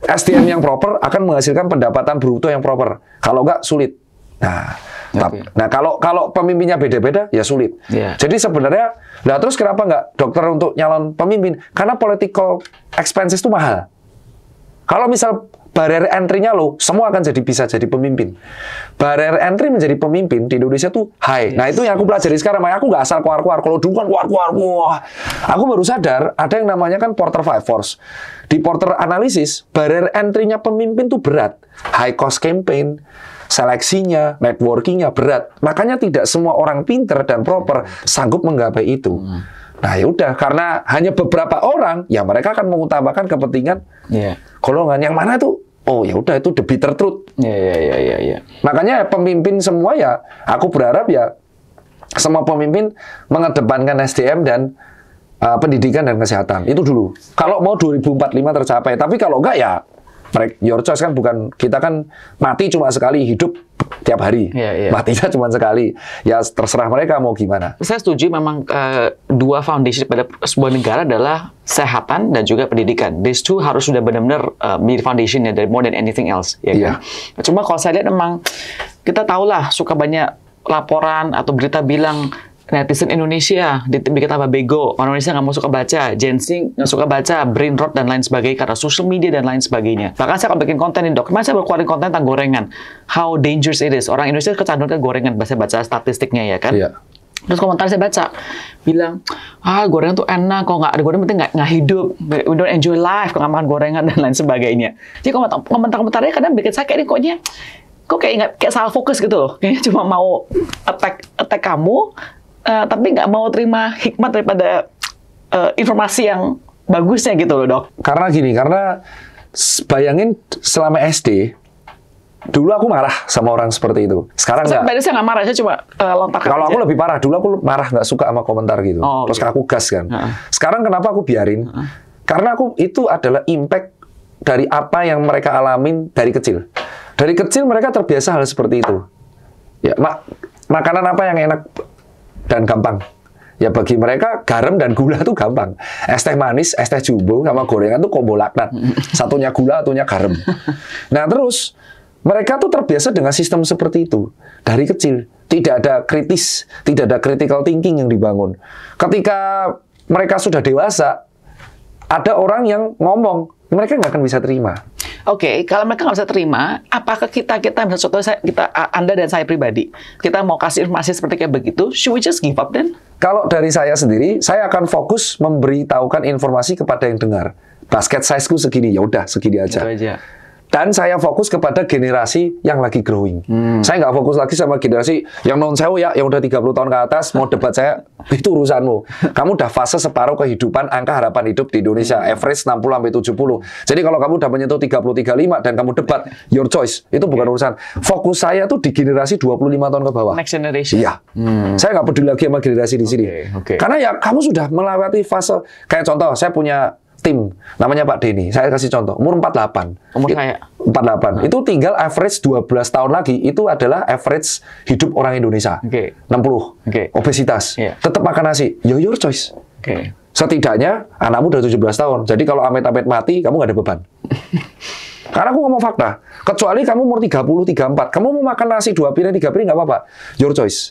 SDM yang proper akan menghasilkan pendapatan bruto yang proper. Kalau nggak sulit. Nah, kalau pemimpinnya beda-beda, ya sulit. Yeah. Jadi sebenarnya, terus kenapa nggak dokter untuk nyalon pemimpin? Karena political expenses itu mahal. Kalau misal barrier entry-nya low, semua akan bisa jadi pemimpin. Barrier entry menjadi pemimpin di Indonesia tuh high. Yes. Nah, itu yang aku pelajari sekarang. Makanya aku nggak asal keluar-keluar. Kalau dulu kan keluar-keluar, wah. Aku baru sadar, ada yang namanya kan Porter 5 Force. Di Porter Analysis, barrier entry-nya pemimpin tuh berat. High cost campaign, seleksinya, networking-nya berat. Makanya tidak semua orang pinter dan proper sanggup menggapai itu. Nah, ya udah, karena hanya beberapa orang, ya mereka akan mengutamakan kepentingan golongan yang mana tuh. Oh, ya udah, itu the bitter truth. Makanya pemimpin semua ya, aku berharap ya semua pemimpin mengedepankan SDM dan pendidikan dan kesehatan. Itu dulu. Kalau mau 2045 tercapai, tapi kalau enggak ya your choice kan, bukan kita kan mati cuma sekali, hidup tiap hari. Matinya cuma sekali. Ya terserah mereka mau gimana. Saya setuju memang dua foundation pada sebuah negara adalah kesehatan dan juga pendidikan. These two harus sudah benar-benar menjadi foundationnya dari more than anything else. Ya kan? Cuma kalau saya lihat memang kita tahulah suka banyak laporan atau berita bilang netizen Indonesia bikin tambah bego, orang Indonesia nggak mau suka baca, Gen Z nggak suka baca, brain rot dan lain sebagainya karena social media dan lain sebagainya. Bahkan saya akan bikin konten ini dok, kemarin saya keluarin konten tentang gorengan, how dangerous it is. Orang Indonesia kecanduan ke gorengan, baca statistiknya ya kan. Terus komentar saya baca, bilang, gorengan tuh enak, kalau nggak ada gorengan penting nggak hidup, we don't enjoy life kalau nggak makan gorengan dan lain sebagainya. Jadi komentar-komentarnya kadang bikin saya kayak ini kok kayak salah fokus gitu loh, kayaknya cuma mau attack kamu. Tapi nggak mau terima hikmat daripada informasi yang bagusnya gitu loh dok. Karena bayangin selama SD, dulu aku marah sama orang seperti itu. Sekarang nggak. Saya nggak marah, saya cuma lontarkan. Kalau aku lebih parah, dulu aku marah nggak suka sama komentar gitu. Terus aku gas kan. Sekarang kenapa aku biarin? Karena itu adalah impact dari apa yang mereka alamin dari kecil. Dari kecil mereka terbiasa hal seperti itu. Ya, makanan apa yang enak dan gampang? Ya bagi mereka garam dan gula tuh gampang. Es teh manis, es teh jumbo sama gorengan tuh combo laknat. Satunya gula, satunya garam. Nah terus mereka tuh terbiasa dengan sistem seperti itu dari kecil. Tidak ada kritis, tidak ada critical thinking yang dibangun. Ketika mereka sudah dewasa, ada orang yang ngomong, mereka nggak akan bisa terima. Oke, kalau mereka nggak bisa terima, apakah kita misalnya contohnya Anda dan saya pribadi, kita mau kasih informasi seperti kayak begitu, should we just give up then? Kalau dari saya sendiri, saya akan fokus memberitahukan informasi kepada yang dengar. Basket size-ku segini, ya udah segini aja. Itu aja. Dan saya fokus kepada generasi yang lagi growing. Saya nggak fokus lagi sama generasi yang non-sewu ya, yang udah 30 tahun ke atas, mau debat saya, itu urusanmu. Kamu udah fase separuh kehidupan, angka harapan hidup di Indonesia, average 60-70. Jadi kalau kamu udah menyentuh 30-35 dan kamu debat, your choice, itu bukan urusan. Fokus saya tuh di generasi 25 tahun ke bawah. Next generation. Iya. Saya nggak peduli lagi sama generasi di sini. Karena ya kamu sudah melewati fase, kayak contoh, saya punya tim namanya Pak Denny. Saya kasih contoh, umur 48. Umur saya. 48. Itu tinggal average 12 tahun lagi, itu adalah average hidup orang Indonesia. 60. Obesitas. Tetap makan nasi. Your choice. Setidaknya anakmu udah 17 tahun. Jadi kalau amit-amit mati, kamu nggak ada beban. Karena aku ngomong fakta. Kecuali kamu umur 30, 34. Kamu mau makan nasi 2 piring, 3 piring, nggak apa-apa. Your choice.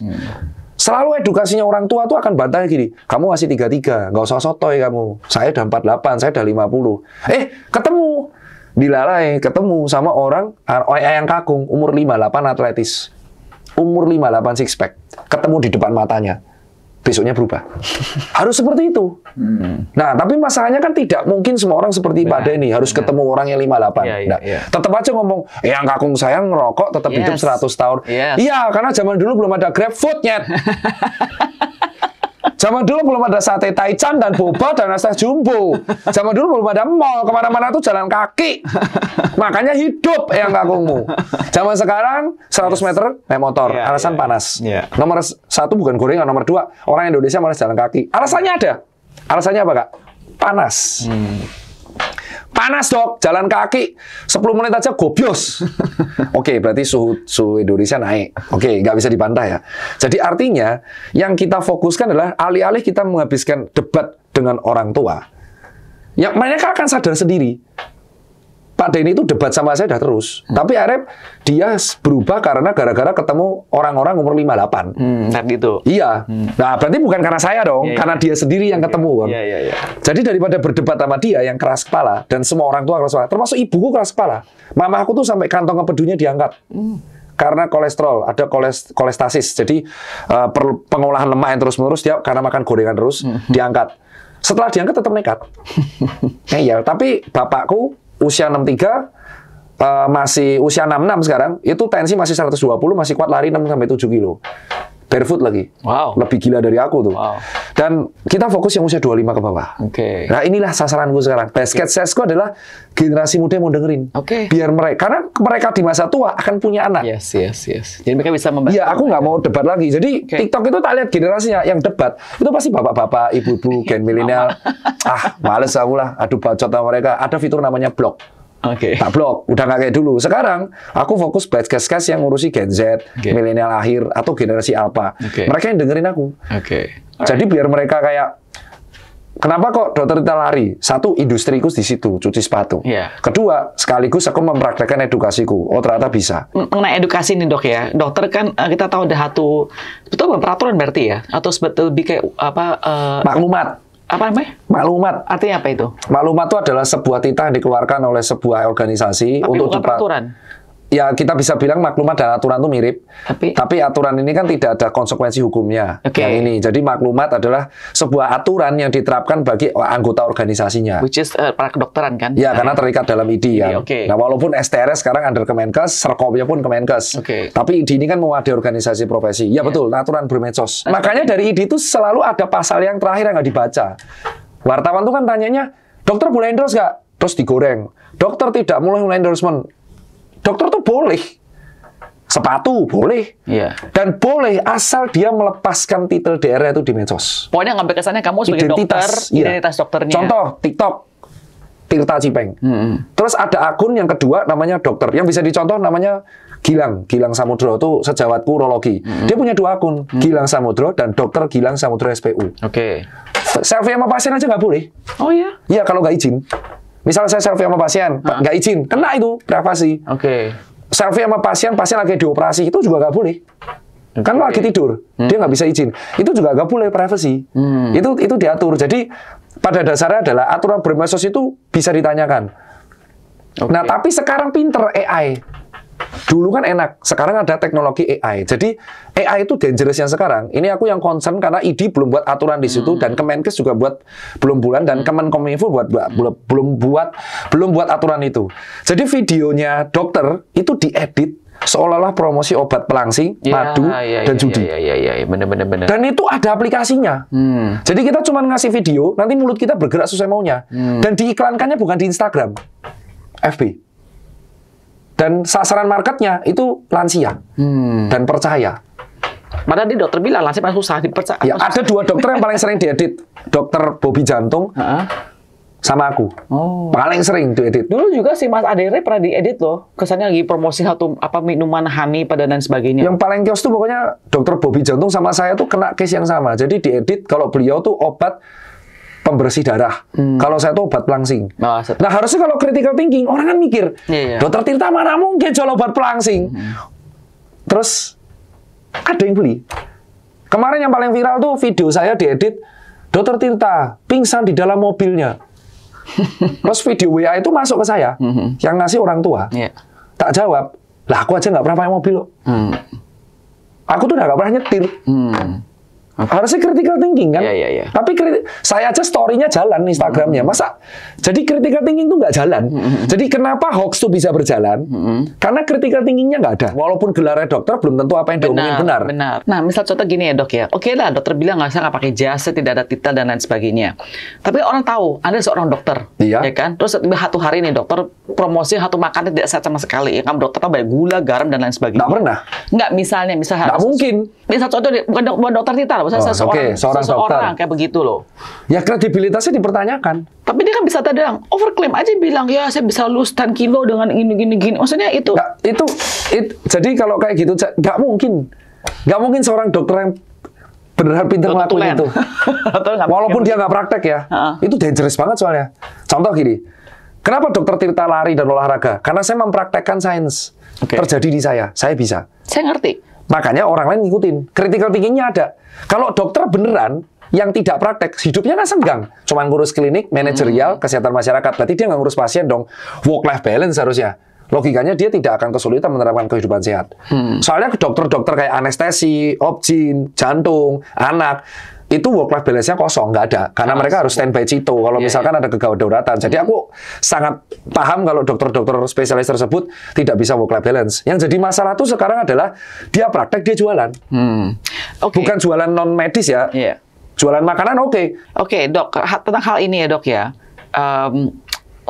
Selalu edukasinya orang tua tuh akan bantah gini. Kamu masih 33, nggak usah sotoy kamu. Saya udah 48, saya udah 50. Ketemu. Dilalai, ketemu sama orang, ayang kakung, umur 58 atletis. Umur 58 six pack. Ketemu di depan matanya. Besoknya berubah. Harus seperti itu. Nah, tapi masalahnya kan tidak mungkin semua orang seperti Pak Denny. Harus ketemu orang yang 58. Tetap aja ngomong, yang kakung saya ngerokok tetap hidup 100 tahun. Iya, karena zaman dulu belum ada GrabFood, nyet. Zaman dulu belum ada sate taichan dan boba dan nasi jumbo. Zaman dulu belum ada mall, kemana-mana tuh jalan kaki. Makanya hidup yang kakungmu. Zaman sekarang 100 meter naik motor, alasan panas. Nomor 1 bukan gorengan, nomor 2 orang Indonesia malas jalan kaki. Alasannya ada. Alasannya apa, Kak? Panas. Panas, Dok. Jalan kaki 10 menit aja gobios. Oke, berarti suhu Indonesia naik. Oke, nggak bisa dibantah ya. Jadi artinya yang kita fokuskan adalah alih-alih kita menghabiskan debat dengan orang tua, yang mereka akan sadar sendiri. Pak Denny itu debat sama saya udah terus. Tapi akhirnya dia berubah karena gara-gara ketemu orang-orang umur 58. Gitu. Iya. Nah, berarti bukan karena saya dong, karena dia sendiri yang ketemu. Kan? Jadi daripada berdebat sama dia yang keras kepala, dan semua orang tua keras kepala, termasuk ibuku keras kepala. Mama aku tuh sampai kantong empedunya diangkat. Karena kolesterol, ada kolestasis. Jadi pengolahan lemak yang terus-menerus, dia karena makan gorengan terus, diangkat. Setelah diangkat tetap nekat. Ngeyel. Tapi bapakku usia 63, masih usia 66 sekarang, itu tensi masih 120, masih kuat lari 6-7 kilo. Barefoot lagi. Wow. Lebih gila dari aku tuh. Wow. Dan kita fokus yang usia 25 ke bawah. Nah, inilah sasaranku sekarang. Basket Sesco adalah generasi muda yang mau dengerin. Biar mereka, karena mereka di masa tua akan punya anak. Yes. Jadi mereka bisa membantu. Iya, aku nggak mau debat lagi. Jadi TikTok itu tak lihat generasinya yang debat. Itu pasti bapak-bapak, ibu-ibu, gen milenial. Males aku lah. Aduh, bacot sama mereka. Ada fitur namanya blog. Tak blok, udah nggak kayak dulu. Sekarang aku fokus podcast yang ngurusi Gen Z, milenial akhir atau generasi Alpha. Mereka yang dengerin aku. Jadi biar mereka kayak, kenapa kok dokter Rita lari? Satu, industriku di situ, cuci sepatu. Kedua, sekaligus aku mempraktekkan edukasiku. Oh, ternyata bisa. Mengenai edukasi nih, Dok ya. Dokter kan kita tahu ada satu, betul peraturan berarti ya? Atau lebih kayak apa? Maklumat. Apa namanya? Maklumat. Artinya apa itu? Maklumat itu adalah sebuah titah yang dikeluarkan oleh sebuah organisasi. Tapi untuk bukan peraturan. Ya, kita bisa bilang maklumat dan aturan itu mirip. Tapi aturan ini kan tidak ada konsekuensi hukumnya. Yang ini. Jadi maklumat adalah sebuah aturan yang diterapkan bagi anggota organisasinya. Which is para kedokteran kan? Ya, karena terikat dalam ID ya. Nah, walaupun STRS sekarang under Kemenkes, Serkopnya pun Kemenkes. Tapi ID ini kan mewadahi organisasi profesi. Ya betul, aturan bermedsos. Makanya dari ID itu selalu ada pasal yang terakhir yang nggak dibaca. Wartawan tuh kan tanyanya, dokter boleh endorse nggak? Terus digoreng. Dokter tidak mulai endorsement. Dokter tuh boleh, sepatu boleh, dan boleh asal dia melepaskan titel daerah itu di medsos. Pokoknya ngambil kesannya kamu sebagai dokter, identitas dokternya. Contoh TikTok, Tirta Cipeng. Terus ada akun yang kedua namanya dokter, yang bisa dicontoh namanya Gilang Samudro, itu sejawatku urologi. Dia punya 2 akun, Gilang Samudro dan Dokter Gilang Samudro SPU. Selfie sama pasien aja nggak boleh. Oh iya? Iya, kalau nggak izin. Misal saya selfie sama pasien, nggak izin, kena itu privasi. Selfie sama pasien lagi dioperasi, itu juga nggak boleh. Kan lagi tidur, dia nggak bisa izin. Itu juga nggak boleh privasi. Itu diatur. Jadi pada dasarnya adalah aturan bermedsos itu bisa ditanyakan. Nah, tapi sekarang pinter AI. Dulu kan enak, sekarang ada teknologi AI. Jadi AI itu dangerous yang sekarang. Ini aku yang concern karena ID belum buat aturan di situ dan Kemenkes juga belum bulan dan Kemenkominfo belum buat aturan itu. Jadi videonya dokter itu diedit seolah-olah promosi obat pelangsing, madu, dan judi. Bener. Dan itu ada aplikasinya. Jadi kita cuma ngasih video, nanti mulut kita bergerak sesuai maunya. Dan diiklankannya bukan di Instagram, FB. Dan sasaran marketnya itu lansia dan percaya. Padahal di dokter bilang lansia paling susah dipercaya. Ya, ada 2 dokter yang paling sering diedit. Dokter Bobby Jantung sama aku. Oh. Paling sering diedit. Dulu juga si Mas Adere pernah diedit loh. Kesannya lagi promosi satu minuman honey pada dan sebagainya. Yang paling kios tuh pokoknya Dokter Bobby Jantung sama saya tuh kena case yang sama. Jadi diedit kalau beliau tuh obat pembersih darah. Kalau saya tuh obat pelangsing. Nah, harusnya kalau critical thinking orang kan mikir, Dokter Tirta mana mungkin jual obat pelangsing. Terus ada yang beli. Kemarin yang paling viral tuh video saya diedit Dokter Tirta pingsan di dalam mobilnya. Terus video WA itu masuk ke saya, yang ngasih orang tua. Tak jawab, lah aku aja nggak pernah pakai mobil loh. Aku tuh udah nggak pernah nyetir. Harusnya critical thinking kan? Tapi saya aja story-nya jalan Instagramnya. Masa? Jadi critical thinking tuh nggak jalan. Jadi kenapa hoax tuh bisa berjalan? Karena critical thinking-nya nggak ada. Walaupun gelarnya dokter, belum tentu apa yang diomongin benar. Nah, misal contoh gini ya dok ya. Oke lah, dokter bilang nggak usah nggak pakai jas, tidak ada titel dan lain sebagainya. Tapi orang tahu, Anda seorang dokter. Ya kan? Terus satu hari nih dokter promosi satu makanan tidak sehat sama sekali. Ya kan dokter tahu banyak gula, garam dan lain sebagainya. Nggak pernah. Nggak, misalnya. Nggak mungkin. Misal contoh, bukan dokter Tirta, seseorang kayak begitu loh. Ya kredibilitasnya dipertanyakan. Tapi dia kan bisa tadang overclaim aja bilang ya saya bisa lose 10 kilo dengan gini. Maksudnya itu. Nah, jadi kalau kayak gitu nggak mungkin seorang dokter yang beneran pintar ngelakuin itu. Walaupun dia nggak praktek ya. Itu dangerous banget soalnya. Contoh gini. Kenapa dokter Tirta lari dan olahraga? Karena saya mempraktekkan sains. Terjadi di saya. Saya bisa. Saya ngerti. Makanya orang lain ngikutin. Critical thinking-nya ada. Kalau dokter beneran yang tidak praktek, hidupnya kan senggang. Cuman ngurus klinik, manajerial, kesehatan masyarakat. Berarti dia nggak ngurus pasien dong. Work-life balance harusnya. Logikanya dia tidak akan kesulitan menerapkan kehidupan sehat. Soalnya dokter-dokter kayak anestesi, obgyn, jantung, anak, itu work-life balance-nya kosong, nggak ada. Karena mereka harus standby Cito kalau misalkan ada kegawat dauratan. Jadi aku sangat paham kalau dokter-dokter spesialis tersebut tidak bisa work-life balance. Yang jadi masalah tuh sekarang adalah dia praktek, dia jualan. Bukan jualan non-medis ya. Jualan makanan Oke, dok, tentang hal ini ya dok ya.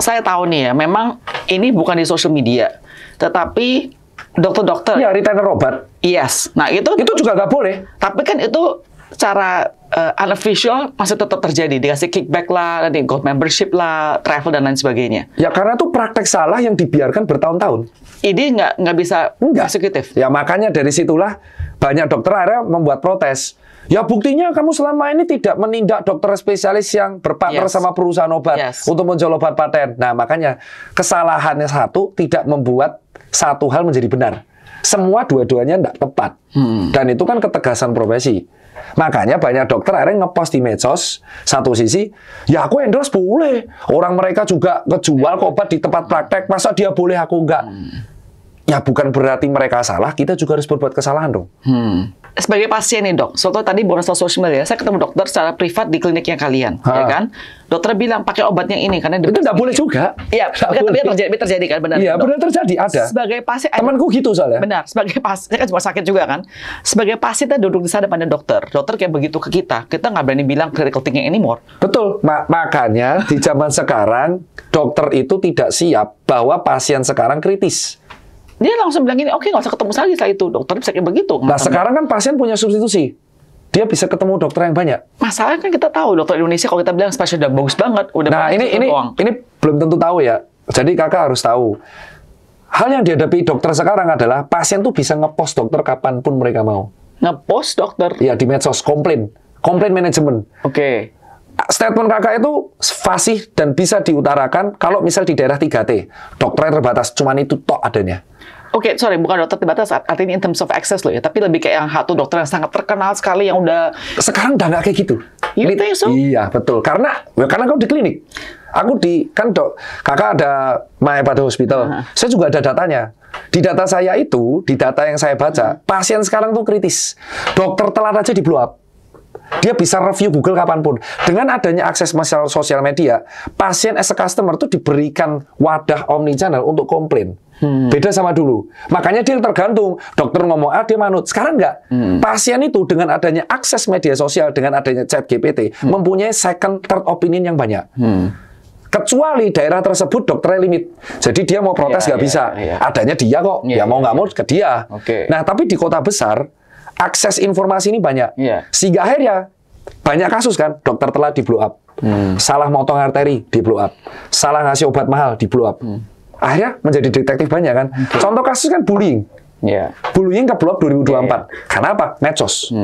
Saya tahu nih ya, memang ini bukan di social media. Tetapi dokter-dokter. Ya, retainer obat. Yes. Nah, itu juga nggak boleh. Tapi kan itu secara unofficial masih tetap terjadi. Dikasih kickback lah, nanti gold membership lah, travel dan lain sebagainya. Ya karena itu praktek salah yang dibiarkan bertahun-tahun. Ini nggak bisa eksekutif. Ya makanya dari situlah banyak dokter akhirnya membuat protes. Ya buktinya kamu selama ini tidak menindak dokter spesialis yang berpartner sama perusahaan obat untuk menjual obat paten. Nah makanya kesalahannya satu tidak membuat satu hal menjadi benar. Semua dua-duanya tidak tepat. Dan itu kan ketegasan profesi. Makanya banyak dokter akhirnya ngepost di medsos. Satu sisi, ya aku endorse boleh. Orang mereka juga ngejual obat di tempat praktek. Masa dia boleh, aku enggak? Ya bukan berarti mereka salah, kita juga harus berbuat kesalahan dong. Sebagai pasien nih dok, soalnya tadi bonus sosial media, saya ketemu dokter secara privat di kliniknya kalian, ya kan? Dokter bilang pakai obatnya ini karena itu nggak boleh juga. Iya, terjadi kan benar. Iya benar terjadi ada. Sebagai pasien, temanku gitu soalnya. Benar. Sebagai pasien, saya kan cuma sakit juga kan. Sebagai pasien kita duduk di sana depan dokter. Dokter kayak begitu ke kita nggak berani bilang critical thinking anymore. Betul. Makanya di zaman sekarang dokter itu tidak siap bahwa pasien sekarang kritis. Dia langsung bilang gini, oke nggak usah ketemu lagi setelah itu. Dokter bisa kayak begitu. Nah sekarang kan pasien punya substitusi. Dia bisa ketemu dokter yang banyak. Masalahnya kan kita tahu dokter Indonesia kalau kita bilang spesial udah bagus banget. Nah ini belum tentu tahu ya. Jadi kakak harus tahu. Hal yang dihadapi dokter sekarang adalah pasien tuh bisa ngepost dokter kapanpun mereka mau. Ngepost dokter? Iya di medsos, komplain manajemen. Oke. Statement kakak itu fasih dan bisa diutarakan kalau misal di daerah 3T. Dokternya terbatas, cuman itu tok adanya. Oke, sorry, bukan dokter terbatas, artinya in terms of access loh ya, tapi lebih kayak yang satu dokter yang sangat terkenal sekali yang udah... Sekarang udah nggak kayak gitu. Iya, betul. Karena kau di klinik. Aku kakak ada Mahepatha Hospital. Saya juga ada datanya. Di data saya itu, di data yang saya baca, pasien sekarang tuh kritis. Dokter telat aja di blow up. Dia bisa review Google kapanpun. Dengan adanya akses sosial media, pasien as a customer itu diberikan wadah omnichannel untuk komplain. Beda sama dulu. Makanya dia tergantung. Dokter ngomong A, dia manut. Sekarang enggak. Pasien itu dengan adanya akses media sosial, dengan adanya chat GPT, mempunyai second, third opinion yang banyak. Kecuali daerah tersebut dokternya limit. Jadi dia mau protes nggak bisa. Adanya dia kok. Ya mau nggak mau ke dia. Nah, tapi di kota besar, akses informasi ini banyak. Sehingga akhirnya Banyak kasus kan, dokter telat di blow up, salah motong arteri di blow up, salah ngasih obat mahal di blow up. Akhirnya menjadi detektif banyak kan. Contoh kasus kan bullying. Bullying ke blow up 2024. Karena apa? Medsos.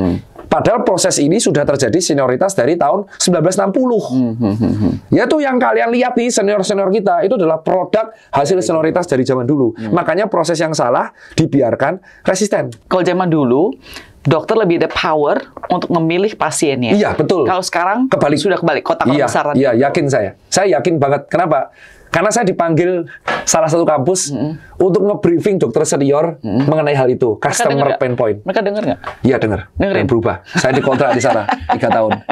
Padahal proses ini sudah terjadi senioritas dari tahun 1960. Yaitu yang kalian lihat nih, senior-senior kita, itu adalah produk hasil senioritas dari zaman dulu. Makanya proses yang salah dibiarkan resisten. Kalau zaman dulu, dokter lebih ada power untuk memilih pasiennya. Iya, betul. Kalau sekarang kebalik. Sudah kebalik, kotak besar. Iya, yakin saya. Saya yakin banget. Kenapa? Karena saya dipanggil salah satu kampus untuk nge-briefing dokter senior mengenai hal itu, customer pain point. Mereka dengar nggak? Iya, dengar. Dan berubah. Saya dikontrak di sana 3 tahun.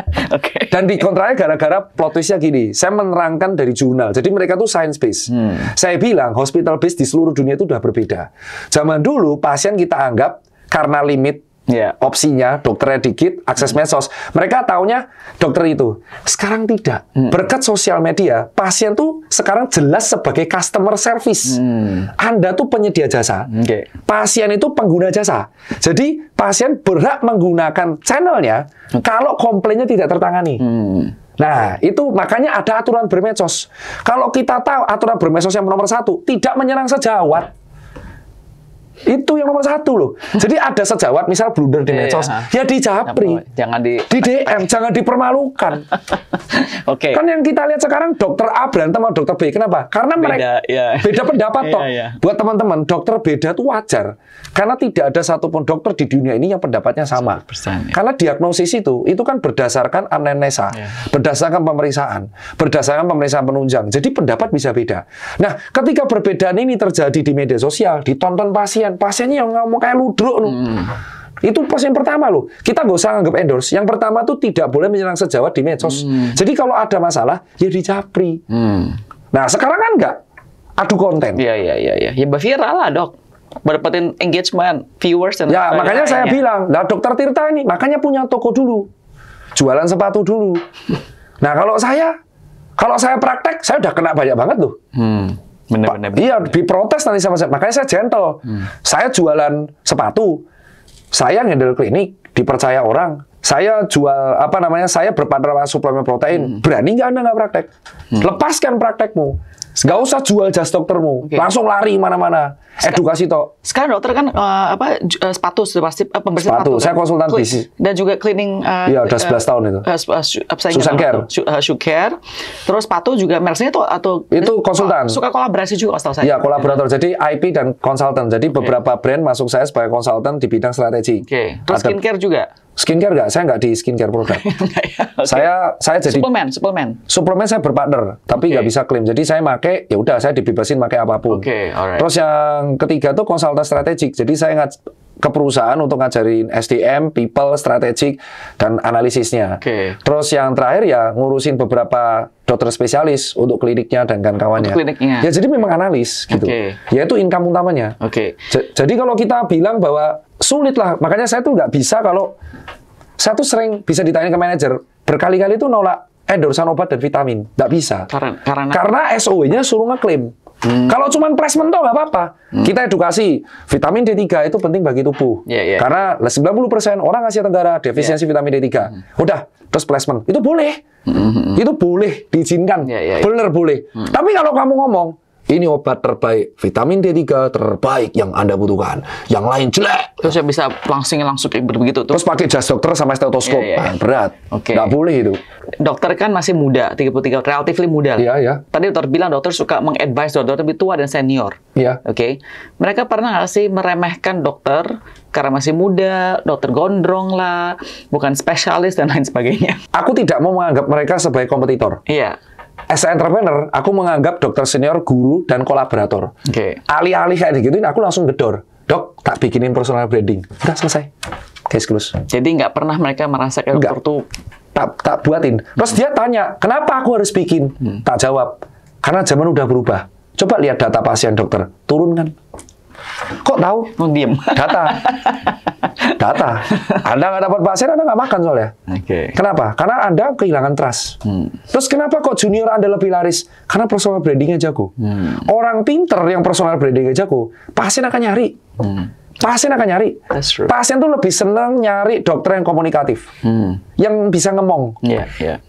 Dan dikontraknya gara-gara plot twist-nya gini, saya menerangkan dari jurnal. Jadi mereka tuh science based. Saya bilang hospital based di seluruh dunia itu udah berbeda. Zaman dulu pasien kita anggap karena limit opsinya, dokternya dikit, akses medsos. Mereka taunya dokter itu. Sekarang tidak. Berkat sosial media, pasien tuh sekarang jelas sebagai customer service. Anda tuh penyedia jasa. Pasien itu pengguna jasa. Jadi, pasien berhak menggunakan channelnya kalau komplainnya tidak tertangani. Nah, itu makanya ada aturan bermedsos. Kalau kita tahu aturan bermedsos yang nomor 1, tidak menyerang sejawat. Itu yang nomor 1 loh. Jadi ada sejawat misal blunder di medsos, ya dijapri, jangan di DM, jangan dipermalukan. Kan yang kita lihat sekarang dokter A berantem sama dokter B. Kenapa? Karena mereka beda pendapat toh. Buat teman-teman, dokter beda itu wajar. Karena tidak ada satupun dokter di dunia ini yang pendapatnya sama. Karena diagnosis itu kan berdasarkan anamnesa, berdasarkan pemeriksaan penunjang. Jadi pendapat bisa beda. Nah, ketika perbedaan ini terjadi di media sosial, ditonton pasiennya yang ngomong kayak ludruk loh. Itu pasien pertama loh. Kita nggak usah anggap endorse. Yang pertama tuh tidak boleh menyerang sejawat di medsos. Jadi kalau ada masalah, ya dijapri. Nah, sekarang kan nggak adu konten. Iya. Ya viral lah, Dok. Berdapatin engagement, viewers dan makanya saya bilang, nah dokter Tirta ini makanya punya toko dulu. Jualan sepatu dulu. Nah, kalau saya praktek, saya udah kena banyak banget loh. Benar. Iya, diprotes nanti sama saya. Makanya saya gentle. Saya jualan sepatu. Saya handle klinik, dipercaya orang. Saya jual, saya berpartner sama suplemen protein. Berani nggak Anda nggak praktek? Lepaskan praktekmu. Nggak usah jual jas doktermu. Langsung lari mana-mana. Edukasi toh. Sekarang dokter kan sepatu sudah pasti pembersih sepatu. Saya konsultan bisnis. Dan juga cleaning. Iya, udah 11 tahun itu. Susan Care. Shoe Care. Terus sepatu juga merksnya atau itu konsultan. Suka kolaborasi juga setahu saya. Iya, kolaborator. Jadi IP dan konsultan. Jadi beberapa brand masuk saya sebagai konsultan di bidang strategi. Terus skincare juga. Skincare nggak? Saya nggak di skincare produk. Saya jadi suplemen saya berpartner, tapi nggak bisa klaim. Jadi saya pakai, ya udah saya dibebasin pakai apapun. Terus yang ketiga tuh konsultan strategik. Jadi saya ke perusahaan untuk ngajarin SDM, people, strategik, dan analisisnya. Terus yang terakhir ya ngurusin beberapa dokter spesialis untuk kliniknya dan kawan-kawannya. Ya jadi memang analis gitu. Ya itu income utamanya. Jadi kalau kita bilang bahwa sulit lah, makanya saya tuh nggak bisa kalau saya tuh sering bisa ditanya ke manajer berkali-kali tuh nolak endorsan obat dan vitamin, nggak bisa. Karena SOW-nya suruh ngeklaim. Kalau cuma placement toh nggak apa-apa. Kita edukasi vitamin D3 itu penting bagi tubuh. Karena 90% orang Asia Tenggara defisiensi vitamin D3. Udah, terus placement itu boleh. Itu boleh diizinkan. Bener boleh. Tapi kalau kamu ngomong ini obat terbaik, vitamin D3 terbaik yang Anda butuhkan. Yang lain jelek. Terus ya bisa langsung begitu tuh. Terus pakai jas dokter sama stetoskop. Berat. Nggak boleh itu. Dokter kan masih muda, 33, relatively muda. Tadi dokter bilang dokter suka meng-advise dokter lebih tua dan senior. Mereka pernah nggak sih meremehkan dokter karena masih muda, dokter gondrong lah, bukan spesialis dan lain sebagainya? Aku tidak mau menganggap mereka sebagai kompetitor. As an entrepreneur, aku menganggap dokter senior, guru, dan kolaborator. Alih-alih kayak gituin, aku langsung gedor. Dok, tak bikinin personal branding. Udah selesai. Case close. Jadi nggak pernah mereka merasa kayak dokter tuh... Tak buatin. Terus dia tanya, kenapa aku harus bikin? Tak jawab. Karena zaman udah berubah. Coba lihat data pasien dokter. Turun kan? Kok tahu? Diem. Data. Anda nggak dapat pasien, Anda nggak makan soalnya. Kenapa? Karena Anda kehilangan trust. Terus kenapa kok junior Anda lebih laris? Karena personal brandingnya jago. Orang pinter yang personal brandingnya jago, pasien akan nyari. Pasien akan nyari. That's true. Pasien tuh lebih seneng nyari dokter yang komunikatif, yang bisa ngomong,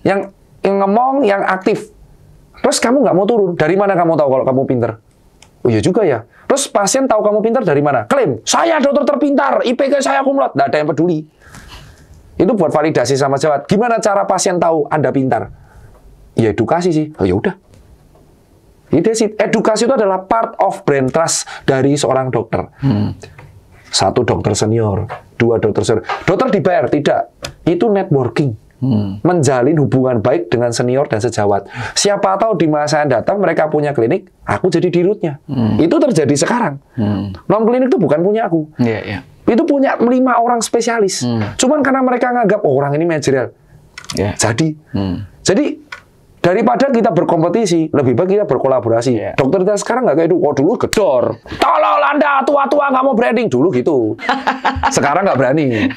yang ngomong, yang aktif. Terus kamu nggak mau turun. Dari mana kamu tahu kalau kamu pinter? Oh iya juga ya. Terus pasien tahu kamu pinter dari mana? Klaim, saya dokter terpintar, IPK saya kumlot. Nggak ada yang peduli. Itu buat validasi sama jawab. Gimana cara pasien tahu Anda pintar? Ya edukasi sih. Oh ya udah. Edukasi itu adalah part of brand trust dari seorang dokter. 1 dokter senior, 2 dokter senior. Dokter dibayar? Tidak. Itu networking. Menjalin hubungan baik dengan senior dan sejawat. Siapa tahu di masa yang datang mereka punya klinik, aku jadi dirutnya. Itu terjadi sekarang. Non klinik itu bukan punya aku. Itu punya 5 orang spesialis. Cuman karena mereka nganggap orang ini manajerial. Jadi daripada kita berkompetisi, lebih baik kita berkolaborasi. Dokter kita sekarang nggak kayak dulu. Oh, dulu gedor. Tolol Anda, tua-tua nggak mau branding. Dulu gitu. Sekarang nggak berani.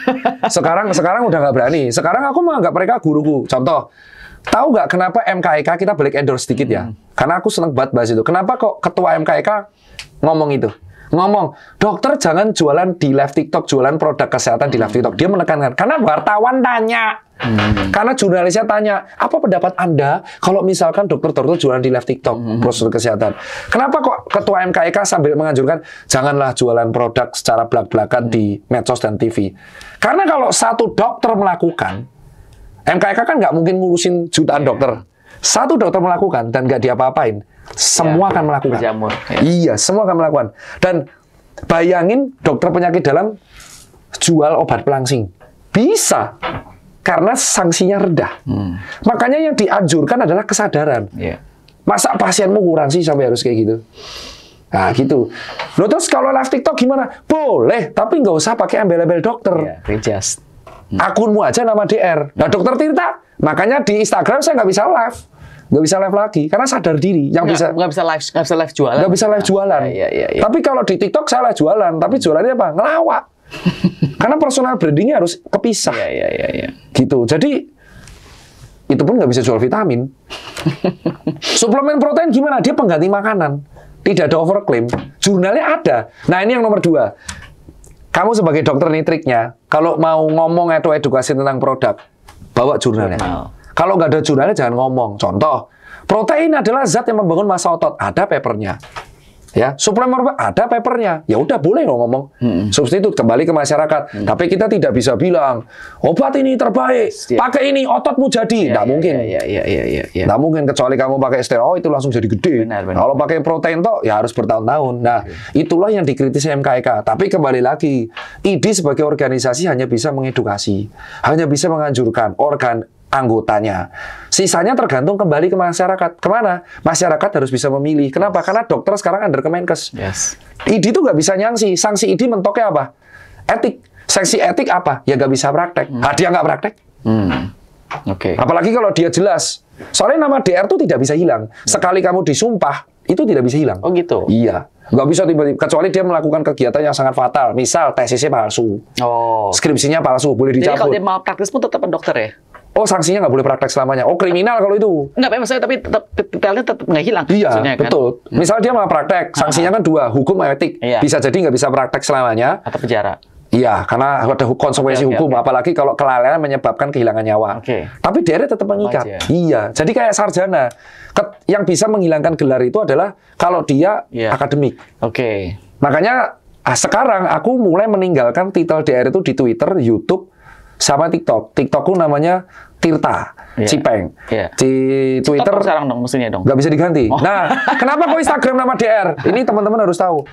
Sekarang udah nggak berani. Sekarang aku menganggap mereka guruku. Contoh, tahu nggak kenapa MKEK kita balik endorse sedikit ya? Karena aku seneng banget bahas itu. Kenapa kok ketua MKEK ngomong itu? Ngomong, dokter jangan jualan di live TikTok, jualan produk kesehatan di live TikTok. Dia menekankan, karena wartawan tanya. Karena jurnalisnya tanya, apa pendapat Anda kalau misalkan dokter-dokter jualan di live TikTok, prosedur kesehatan? Kenapa kok ketua MKEK sambil menganjurkan, janganlah jualan produk secara belak-belakan di medsos dan TV? Karena kalau satu dokter melakukan, MKEK kan nggak mungkin ngurusin jutaan dokter. Satu dokter melakukan dan nggak diapa-apain, semua akan melakukan. Berjamur, Iya, semua akan melakukan. Dan bayangin dokter penyakit dalam jual obat pelangsing. Bisa. Karena sanksinya rendah. Makanya yang dianjurkan adalah kesadaran. Masa pasienmu kurang sih sampai harus kayak gitu? Nah, gitu. Loh, terus kalau live TikTok gimana? Boleh, tapi nggak usah pakai embel-embel dokter. Readjust. Akunmu aja nama DR. Nah, dokter Tirta, makanya di Instagram saya nggak bisa live. Nggak bisa live lagi, karena sadar diri. Yang nggak bisa live jualan. Nggak bisa live jualan. Tapi kalau di TikTok saya live jualan, tapi jualannya apa? Ngelawak. Karena personal brandingnya harus kepisah. Gitu. Jadi itu pun nggak bisa jual vitamin. Suplemen protein gimana? Dia pengganti makanan. Tidak ada overclaim. Jurnalnya ada. Nah, ini yang nomor 2. Kamu sebagai dokter nih triknya. Kalau mau ngomong atau edukasi tentang produk, bawa jurnalnya. Kalau nggak ada jurnalnya jangan ngomong. Contoh, protein adalah zat yang membangun massa otot. Ada papernya. Ya, suplemen ada papernya. Ya udah boleh lo ngomong. Substitut kembali ke masyarakat. Tapi kita tidak bisa bilang obat ini terbaik. Pakai ini ototmu jadi. Nggak mungkin. Nggak mungkin kecuali kamu pakai steroid itu langsung jadi gede. Kalau pakai protein toh ya harus bertahun-tahun. Nah, itulah yang dikritisi MKEK. Tapi kembali lagi, IDI sebagai organisasi hanya bisa mengedukasi, hanya bisa menganjurkan anggotanya. Sisanya tergantung kembali ke masyarakat. Kemana? Masyarakat harus bisa memilih. Kenapa? Karena dokter sekarang under Kemenkes. IDI itu nggak bisa nyangsi. Sanksi IDI mentoknya apa? Etik. Sanksi etik apa? Ya nggak bisa praktek. Dia nggak praktek. Apalagi kalau dia jelas. Soalnya nama DR itu tidak bisa hilang. Sekali kamu disumpah, itu tidak bisa hilang. Oh gitu? Iya. Nggak bisa tiba-tiba. Kecuali dia melakukan kegiatan yang sangat fatal. Misal tesisnya palsu. Skripsinya palsu. Boleh dicabut. Jadi kalau dia malpraktis pun tetap dokter ya? Oh, sanksinya nggak boleh praktek selamanya. Oh, kriminal kalau itu. Enggak, maksudnya tapi tetap detailnya tetap nggak hilang. Iya, kan? betul. Misal dia malah praktek, sanksinya kan 2, hukum etik. Bisa jadi nggak bisa praktek selamanya. Atau penjara. Iya, karena ada konsekuensi hukum. Apalagi kalau kelalaian menyebabkan kehilangan nyawa. Tapi DR tetap mengikat. Iya, jadi kayak sarjana. Yang bisa menghilangkan gelar itu adalah kalau dia akademik. Makanya sekarang aku mulai meninggalkan titel DR itu di Twitter, YouTube, sama TikTok. TikTokku namanya Tirta Cipeng. Di Twitter sekarang dong, mestinya dong. Nggak bisa diganti. Nah, kenapa kok Instagram nama DR? Ini teman-teman harus tahu.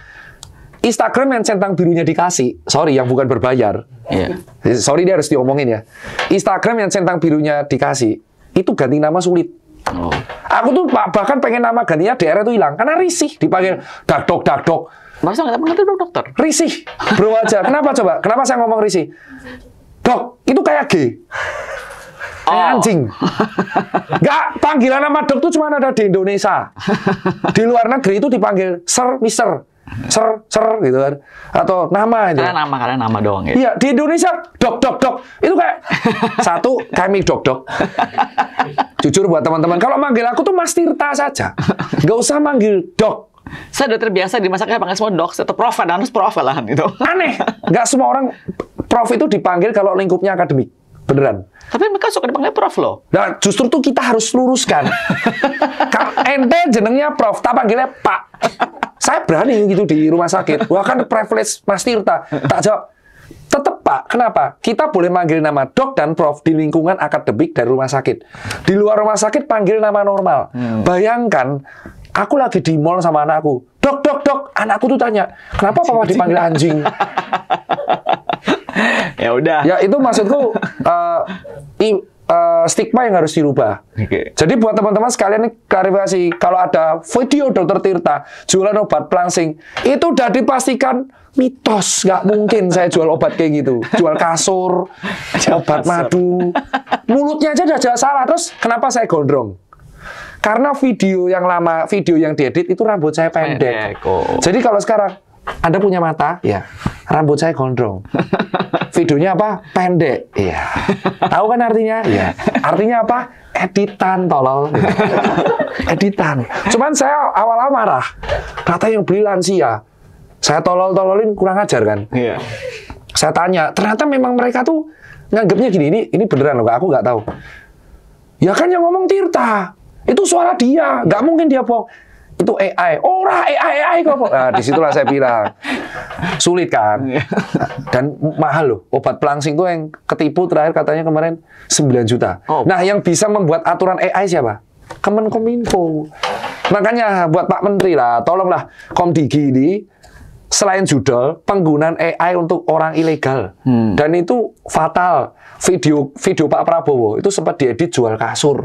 Instagram yang centang birunya dikasih, sorry yang bukan berbayar. Sorry dia harus diomongin ya. Instagram yang centang birunya dikasih, itu ganti nama sulit. Aku tuh bahkan pengen nama gantinya DR itu hilang karena risih dipanggil dakdok. Masa nggak mengerti dokter? Risih, bro aja. Kenapa coba? Kenapa saya ngomong risih? Dok, itu kayak G. Kayak anjing. Nggak, panggilan nama dok itu cuma ada di Indonesia. Di luar negeri itu dipanggil Sir, Mister. Sir gitu kan. Atau nama itu. Karena nama doang ya. Iya, di Indonesia dok. Itu kayak satu kami dok. Jujur buat teman-teman, kalau manggil aku tuh Mas Tirta saja. Nggak usah manggil dok. Saya udah terbiasa dimasaknya panggil semua dok, atau prof, dan harus prof lah gitu. Aneh, nggak semua orang prof itu dipanggil kalau lingkupnya akademik, beneran. Tapi mereka suka dipanggil prof loh. Nah, justru tuh kita harus luruskan. Ente jenengnya prof, tak panggilnya pak. Saya berani gitu di rumah sakit. Wah kan privilege Mas Tirta. Tak jawab, tetap pak. Kenapa? Kita boleh manggil nama dok dan prof di lingkungan akademik dari rumah sakit. Di luar rumah sakit panggil nama normal. Bayangkan, aku lagi di mall sama anakku. Dok, dok, dok. Anakku tuh tanya, kenapa papa dipanggil anjing? Ya udah. Ya itu maksudku stigma yang harus dirubah. Oke. Jadi buat teman-teman sekalian nih klarifikasi, kalau ada video Dokter Tirta jualan obat pelangsing, itu udah dipastikan mitos. Nggak mungkin saya jual obat kayak gitu. Jual kasur, obat madu. Mulutnya aja udah jelas salah. Terus kenapa saya gondrong? Karena video yang lama, video yang diedit itu rambut saya pendek. Jadi kalau sekarang Anda punya mata, ya rambut saya gondrong. Videonya apa? Pendek. Iya. Tahu kan artinya? Iya. Artinya apa? Editan, tolol. Editan. Cuman saya awal-awal marah. Kata yang beli lansia. Saya tolol-tololin kurang ajar kan? Iya. Saya tanya, ternyata memang mereka tuh nganggapnya gini, ini beneran loh, aku nggak tahu. Ya kan yang ngomong Tirta. Itu suara dia, nggak mungkin dia bohong. Itu AI. Ora AI kok. Nah, disitulah saya bilang sulit kan. Dan mahal loh. Obat pelangsing tuh yang ketipu terakhir katanya kemarin 9 juta. Nah, yang bisa membuat aturan AI siapa? Kemenkominfo. Makanya buat Pak Menteri lah, tolonglah Komdigi ini selain judul penggunaan AI untuk orang ilegal. Dan itu fatal. Video Pak Prabowo itu sempat diedit jual kasur.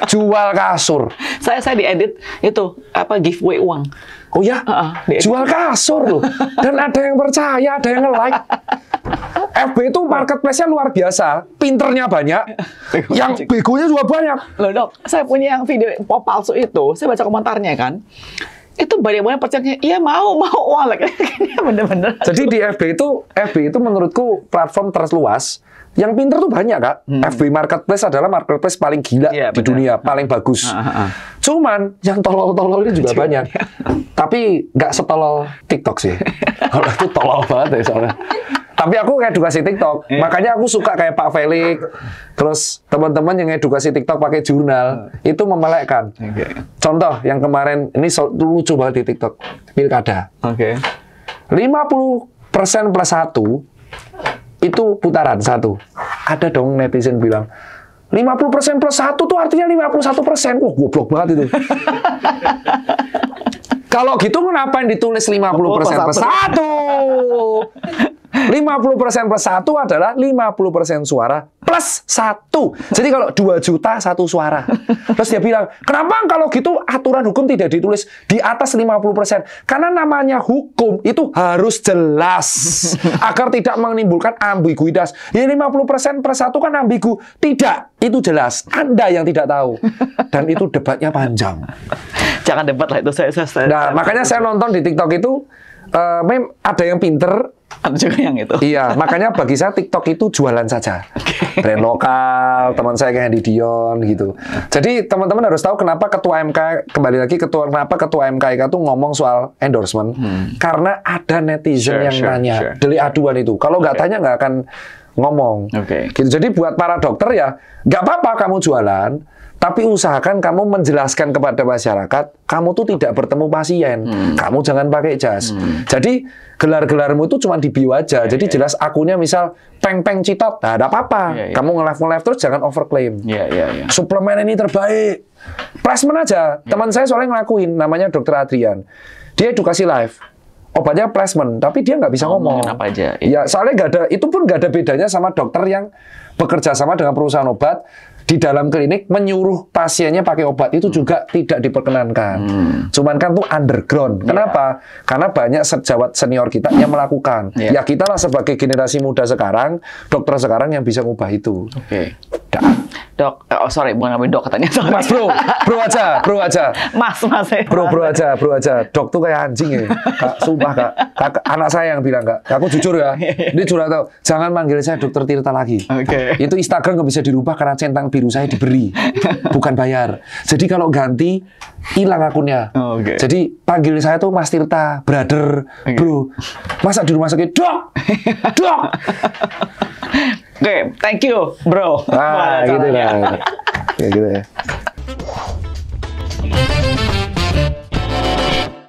Jual kasur. Saya diedit itu apa giveaway uang. Oh ya, jual kasur loh. Dan ada yang percaya, ada yang nge-like. FB itu marketplace-nya luar biasa. Pinternya banyak, yang begonya juga banyak. Loh dok, saya punya yang video pop palsu itu. Saya baca komentarnya kan. Itu banyak-banyak percaya, iya mau uang. Bener-bener. Jadi di FB itu menurutku platform terluas. Yang pinter tuh banyak, Kak. FB Marketplace adalah marketplace paling gila di dunia, paling bagus. Cuman, yang tolol-tolol ini juga banyak. Tapi nggak setolol TikTok sih. Kalau itu tolol banget ya soalnya. Tapi aku edukasi TikTok. Makanya aku suka kayak Pak Felix. Terus teman-teman yang edukasi TikTok pakai jurnal. Itu memelekkan. Contoh, yang kemarin, ini lucu banget di TikTok. Pilkada. 50% plus 1 itu putaran 1. Ada dong netizen bilang 50% plus 1 tuh artinya 51%. Wah, goblok banget itu. Kalau gitu kenapa yang ditulis 50% plus 1? 50% plus 1 adalah 50% suara plus 1. Jadi kalau 2 juta 1 suara. Terus dia bilang, kenapa kalau gitu aturan hukum tidak ditulis di atas 50%? Karena namanya hukum itu harus jelas. Agar tidak menimbulkan ambiguitas. Ya 50% plus 1 kan ambigu. Tidak, itu jelas. Anda yang tidak tahu. Dan itu debatnya panjang. Jangan debat lah itu. Nah, makanya saya nonton di TikTok itu, ada yang pinter, ada juga yang itu. Iya, makanya bagi saya TikTok itu jualan saja. Brand lokal, teman saya kayak Hendy Dion gitu. Jadi teman-teman harus tahu kenapa ketua MK, kembali lagi kenapa ketua MKIK tuh ngomong soal endorsement. Karena ada netizen yang nanya, delik aduan itu. Kalau nggak tanya nggak akan ngomong. Gitu. Jadi buat para dokter ya, nggak apa-apa kamu jualan, tapi usahakan kamu menjelaskan kepada masyarakat, kamu tuh tidak bertemu pasien, kamu jangan pakai jas. Jadi gelar-gelarmu itu cuma di bio aja. Jadi jelas akunnya misal peng-peng citot, nah ada apa-apa. Kamu nge-live terus jangan overclaim. Suplemen ini terbaik, placement aja. Teman saya soalnya ngelakuin, namanya Dr. Adrian. Dia edukasi live. Obatnya placement, tapi dia nggak bisa ngomong. Apa aja. Ya, soalnya nggak ada, itu pun nggak ada bedanya sama dokter yang bekerja sama dengan perusahaan obat di dalam klinik menyuruh pasiennya pakai obat itu juga tidak diperkenankan. Cuman kan tuh underground. Kenapa? Karena banyak sejawat senior kita yang melakukan. Ya kita lah sebagai generasi muda sekarang, dokter sekarang yang bisa ngubah itu. Dok, sorry, bukan namanya dok katanya. Sorry. Mas bro aja. Mas. Bro aja. Dok tuh kayak anjing ya. Kak, sumpah kak, anak saya yang bilang kak. Aku jujur ya. Dia curhat tahu. Jangan manggil saya Dokter Tirta lagi. Oke. Itu Instagram nggak bisa dirubah karena centang biru saya diberi, bukan bayar. Jadi kalau ganti hilang akunnya. Oke. Jadi panggil saya tuh Mas Tirta, brother, bro. Masa di rumah sakit, dok. Oke, thank you, bro. Gitu lah. Kayak gitu ya.